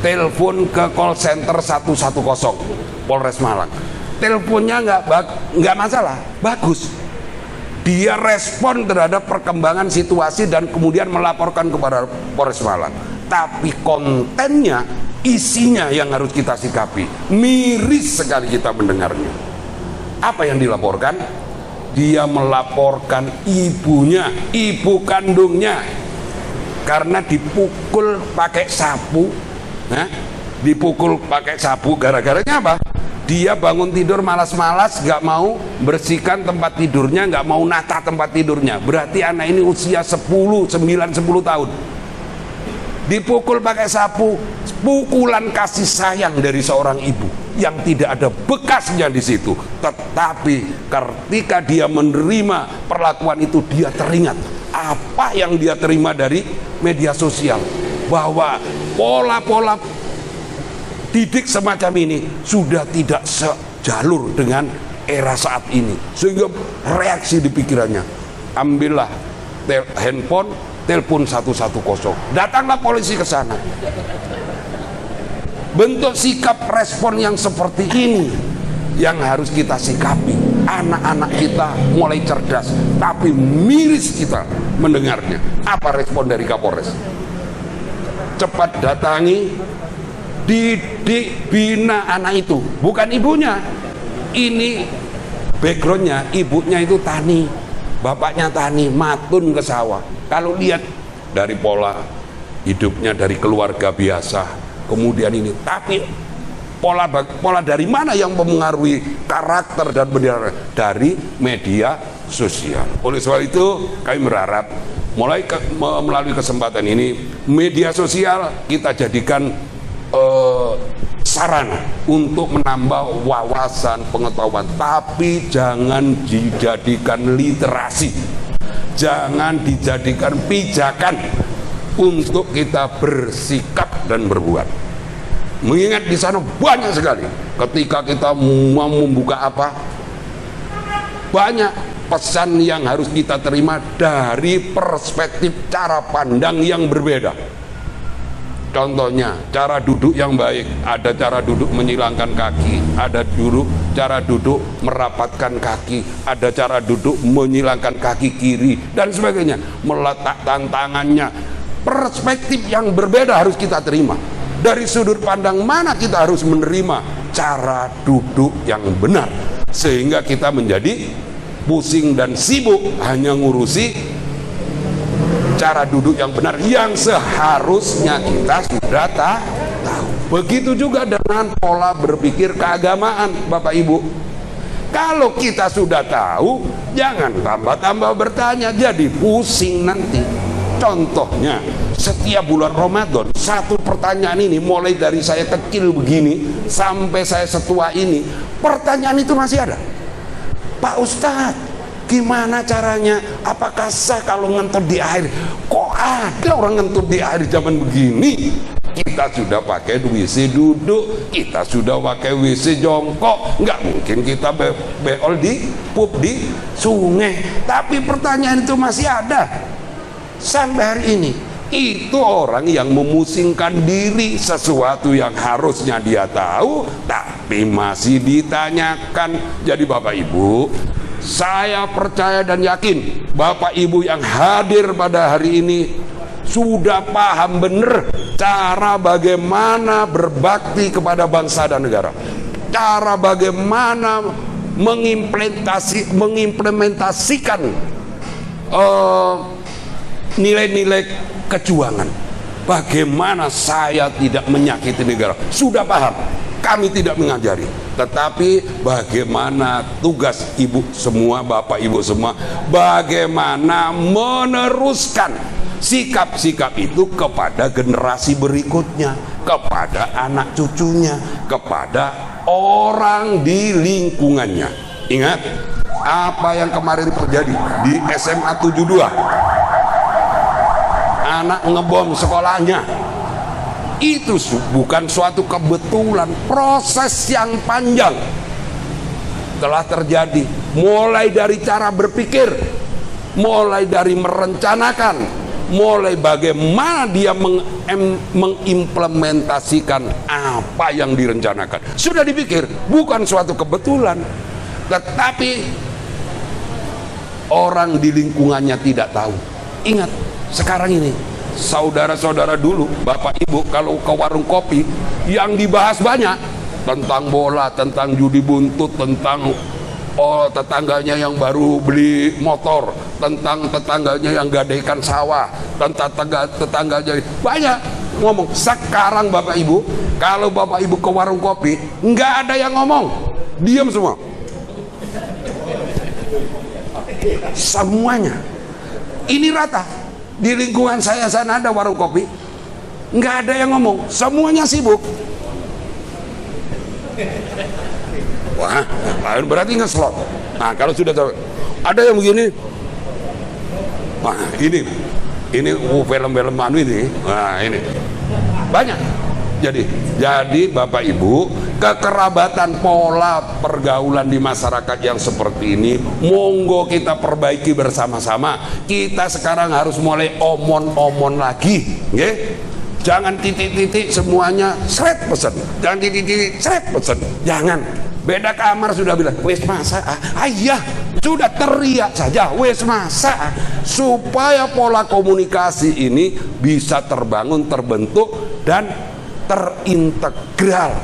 telepon ke call center 110 Polres Malang. Teleponnya nggak masalah, bagus. Dia respon terhadap perkembangan situasi dan kemudian melaporkan kepada Polres Malang. Tapi kontennya, isinya yang harus kita sikapi. Miris sekali kita mendengarnya. Apa yang dilaporkan? Dia melaporkan ibunya, ibu kandungnya, karena dipukul pakai sapu. Dipukul pakai sapu, gara-garanya apa? Dia bangun tidur malas-malas, gak mau bersihkan tempat tidurnya, gak mau nata tempat tidurnya. Berarti anak ini usia 9-10 tahun. Dipukul pakai sapu, pukulan kasih sayang dari seorang ibu yang tidak ada bekasnya di situ. Tetapi ketika dia menerima perlakuan itu, dia teringat apa yang dia terima dari media sosial, bahwa pola-pola didik semacam ini sudah tidak sejalur dengan era saat ini, sehingga reaksi di pikirannya, ambillah handphone, telepon 110, datanglah polisi ke sana. Bentuk sikap respon yang seperti ini yang harus kita sikapi. Anak-anak kita mulai cerdas, tapi miris kita mendengarnya. Apa respon dari Kapolres? Cepat datangi, didik, bina anak itu, bukan ibunya. Ini backgroundnya, ibunya itu tani, bapaknya tani, matun ke sawah. Kalau lihat dari pola hidupnya, dari keluarga biasa, kemudian ini, tapi pola dari mana yang mempengaruhi karakter dan bendera? Dari media sosial. Oleh sebab itu kami berharap melalui kesempatan ini, media sosial kita jadikan sarana untuk menambah wawasan, pengetahuan, tapi jangan dijadikan literasi, jangan dijadikan pijakan untuk kita bersikap dan berbuat. Mengingat di sana banyak sekali, ketika kita mau membuka apa, banyak pesan yang harus kita terima dari perspektif cara pandang yang berbeda. Contohnya, cara duduk yang baik, ada cara duduk menyilangkan kaki, ada cara duduk merapatkan kaki, ada cara duduk menyilangkan kaki kiri, dan sebagainya. Meletakkan tangannya, perspektif yang berbeda harus kita terima. Dari sudut pandang mana kita harus menerima cara duduk yang benar, sehingga kita menjadi pusing dan sibuk hanya ngurusi cara duduk yang benar yang seharusnya kita sudah tahu. Begitu juga dengan pola berpikir keagamaan, Bapak Ibu. Kalau kita sudah tahu, jangan tambah-tambah bertanya, jadi pusing nanti. Contohnya, setiap bulan Ramadan, satu pertanyaan ini, mulai dari saya kecil begini sampai saya setua ini, pertanyaan itu masih ada. Pak Ustadz, gimana caranya? Apakah sah kalau ngentut di air? Kok ada orang ngentut di air zaman begini? Kita sudah pakai WC duduk, kita sudah pakai WC jongkok, nggak mungkin kita beol di pup di sungai. Tapi pertanyaan itu masih ada sampai hari ini. Itu orang yang memusingkan diri, sesuatu yang harusnya dia tahu tapi masih ditanyakan. Jadi Bapak Ibu, saya percaya dan yakin Bapak Ibu yang hadir pada hari ini sudah paham benar cara bagaimana berbakti kepada bangsa dan negara, cara bagaimana mengimplementasikan nilai-nilai kejuangan. Bagaimana saya tidak menyakiti negara, sudah paham. Kami tidak mengajari, tetapi bagaimana tugas ibu semua, bapak ibu semua, bagaimana meneruskan sikap-sikap itu kepada generasi berikutnya, kepada anak cucunya, kepada orang di lingkungannya. Ingat apa yang kemarin terjadi di SMA 72, anak ngebom sekolahnya. Itu bukan suatu kebetulan, proses yang panjang telah terjadi, mulai dari cara berpikir, mulai dari merencanakan, mulai bagaimana dia mengimplementasikan apa yang direncanakan. Sudah dipikir, bukan suatu kebetulan. Tetapi orang di lingkungannya tidak tahu. Ingat, sekarang ini saudara-saudara dulu, bapak ibu, kalau ke warung kopi yang dibahas banyak tentang bola, tentang judi buntut, tentang tetangganya yang baru beli motor, tentang tetangganya yang gadaikan sawah, tentang tetangganya banyak. ngomong. Sekarang Bapak Ibu, kalau Bapak Ibu ke warung kopi, nggak ada yang ngomong, diam semua. Semuanya. Ini rata. Di lingkungan saya sana ada warung kopi, nggak ada yang ngomong, semuanya sibuk. Wah, berarti ngeslot. Nah, kalau sudah tahu, ada yang begini. Wah, ini film-film anu ini. Nah, ini banyak. Jadi Bapak Ibu, kekerabatan pola pergaulan di masyarakat yang seperti ini monggo kita perbaiki bersama-sama. Kita sekarang harus mulai omon-omon lagi, nggih. Jangan titik-titik semuanya seret pesen. Jangan titik-titik seret pesen. Jangan. Beda kamar sudah bilang, wes masa ayah sudah teriak saja, wes masa, supaya pola komunikasi ini bisa terbangun, terbentuk dan terintegral.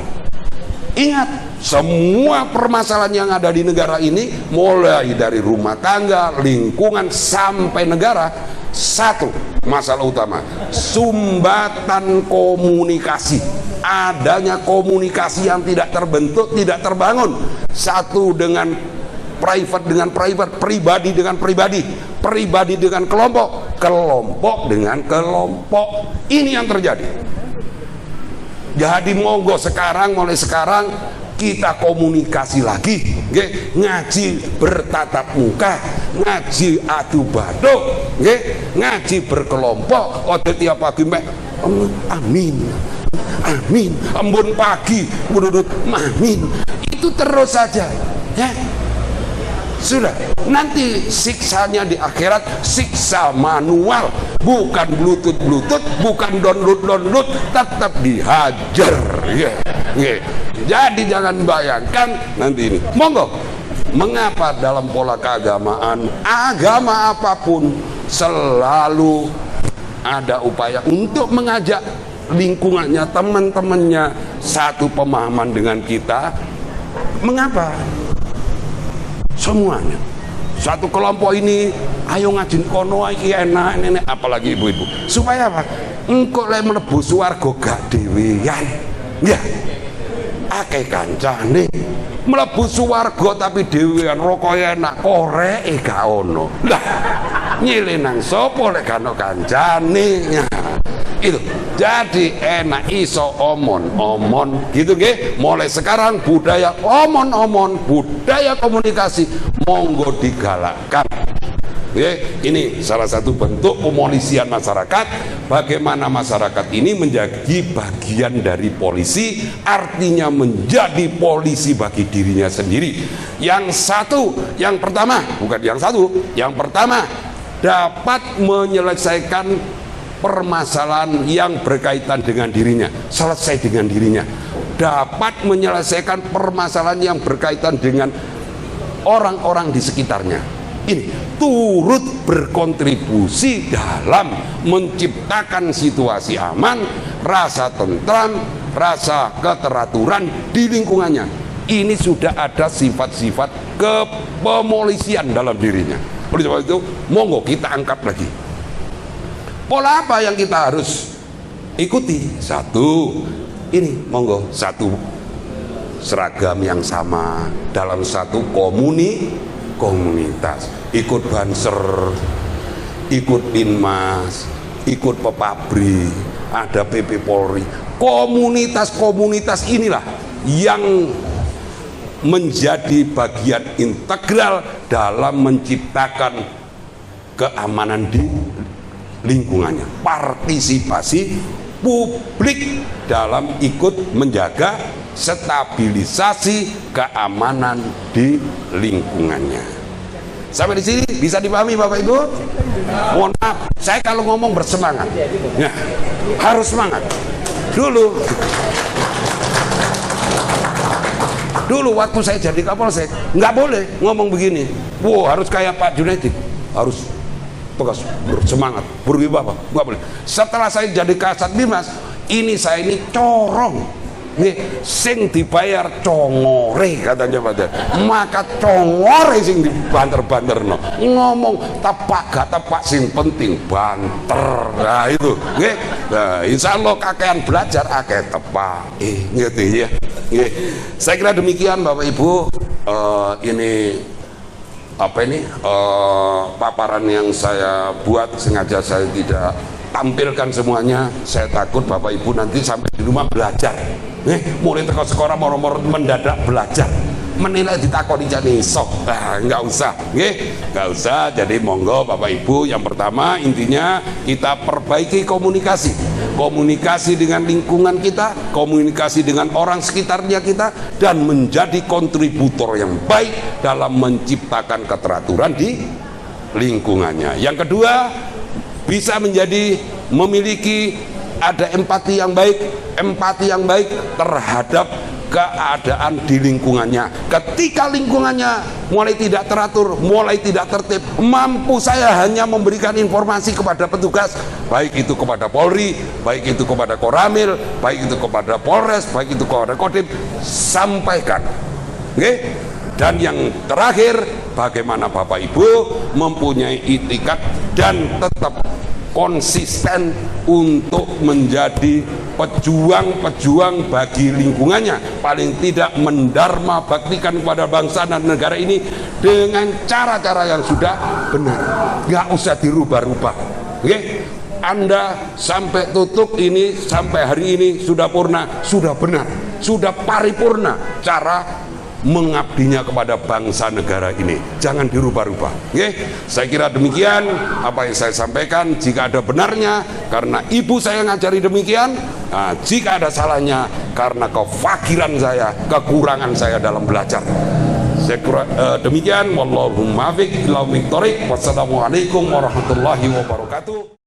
Ingat, semua permasalahan yang ada di negara ini, mulai dari rumah tangga, lingkungan sampai negara, satu masalah utama, sumbatan komunikasi. Adanya komunikasi yang tidak terbentuk, tidak terbangun. Satu dengan private dengan private, pribadi dengan pribadi, pribadi dengan kelompok, kelompok dengan kelompok. Ini yang terjadi. Jadi monggo sekarang, mulai sekarang kita komunikasi lagi, nggih, ngaji bertatap muka, ngaji adu baduk, nggih, ngaji berkelompok. Ojo tiap pagi mek amin, amin, embun pagi, budut amin. Itu terus saja, ya. Sudah, nanti siksanya di akhirat siksa manual, bukan bluetooth, bukan download, tetap dihajar, ya. Yeah. Jadi jangan bayangkan nanti ini. Monggo, mengapa dalam pola keagamaan, agama apapun selalu ada upaya untuk mengajak lingkungannya, teman-temannya satu pemahaman dengan kita. Mengapa? Semuanya satu kelompok ini ayo ngajin kono iki enak nenek, apalagi ibu-ibu, supaya apa? Engkau lek mlebu swarga gak dhewean, ya akeh kancane. Mlebu swarga tapi dhewean, rokok enak, koreke gak ono. Lah nyile nang sapa lek gak ono kancane? Itu jadi enak iso omon gitu nggih. Mulai sekarang budaya omon budaya komunikasi monggo digalakkan. Ini salah satu bentuk pemolisian masyarakat. Bagaimana masyarakat ini menjadi bagian dari polisi, artinya menjadi polisi bagi dirinya sendiri. Yang pertama dapat menyelesaikan permasalahan yang berkaitan dengan dirinya, selesai dengan dirinya. Dapat menyelesaikan permasalahan yang berkaitan dengan orang-orang di sekitarnya. Ini turut berkontribusi dalam menciptakan situasi aman, rasa tentram, rasa keteraturan di lingkungannya. Ini sudah ada sifat-sifat kepemolisian dalam dirinya. Oleh sebab itu, monggo kita angkat lagi. Pola apa yang kita harus ikuti? Satu, ini monggo, satu seragam yang sama dalam satu komunitas. Ikut banser, ikut Pinmas, ikut Pepabri, ada PP Polri. Komunitas-komunitas inilah yang menjadi bagian integral dalam menciptakan keamanan di lingkungannya. Partisipasi publik dalam ikut menjaga stabilisasi keamanan di lingkungannya. Sampai di sini bisa dipahami Bapak Ibu? Mohon maaf, saya kalau ngomong bersemangat, ya, harus semangat. Dulu waktu saya jadi Kapolsek nggak boleh ngomong begini. Wow, harus kayak Pak Junaidy, harus tegas, bersemangat, berwibawa, nggak boleh. Setelah saya jadi Kasat Bimas, saya ini corong, Nggih, sing dibayar congore katanya Pak. Maka congore sing dibanter-banterno. Ngomong tepak gak tepak sing penting banter. Nah itu, nggih. Nah, insyaallah kakean belajar akeh tepak. Gitu ya. Nggih. Saya kira demikian Bapak Ibu. Ini apa ini paparan yang saya buat, sengaja saya tidak tampilkan semuanya. Saya takut Bapak Ibu nanti sampai di rumah belajar, mulai teko sekolah moro-moro mendadak belajar, menilai ditakoni jane sok. Nggak usah, nggak usah. Jadi monggo Bapak Ibu, yang pertama intinya kita perbaiki komunikasi dengan lingkungan kita, komunikasi dengan orang sekitarnya kita, dan menjadi kontributor yang baik dalam menciptakan keteraturan di lingkungannya. Yang kedua, bisa memiliki ada empati yang baik terhadap keadaan di lingkungannya. Ketika lingkungannya mulai tidak teratur, mulai tidak tertib, mampu saya hanya memberikan informasi kepada petugas, baik itu kepada Polri, baik itu kepada Koramil, baik itu kepada Polres, baik itu kepada Kodim, sampaikan. Oke? Dan yang terakhir, bagaimana Bapak Ibu mempunyai itikat dan tetap konsisten untuk menjadi pejuang-pejuang bagi lingkungannya, paling tidak mendharma baktikan kepada bangsa dan negara ini dengan cara-cara yang sudah benar, nggak usah dirubah-rubah. Anda sampai tutup ini, sampai hari ini sudah purna, sudah benar, sudah paripurna cara mengabdinya kepada bangsa negara ini, jangan dirubah-rubah. Saya kira demikian apa yang saya sampaikan. Jika ada benarnya karena ibu saya ngajari demikian, jika ada salahnya karena kefakiran saya, kekurangan saya dalam belajar. Saya kira demikian. Wallahumma fiq ila thoriq. Wassalamualaikum warahmatullahi wabarakatuh.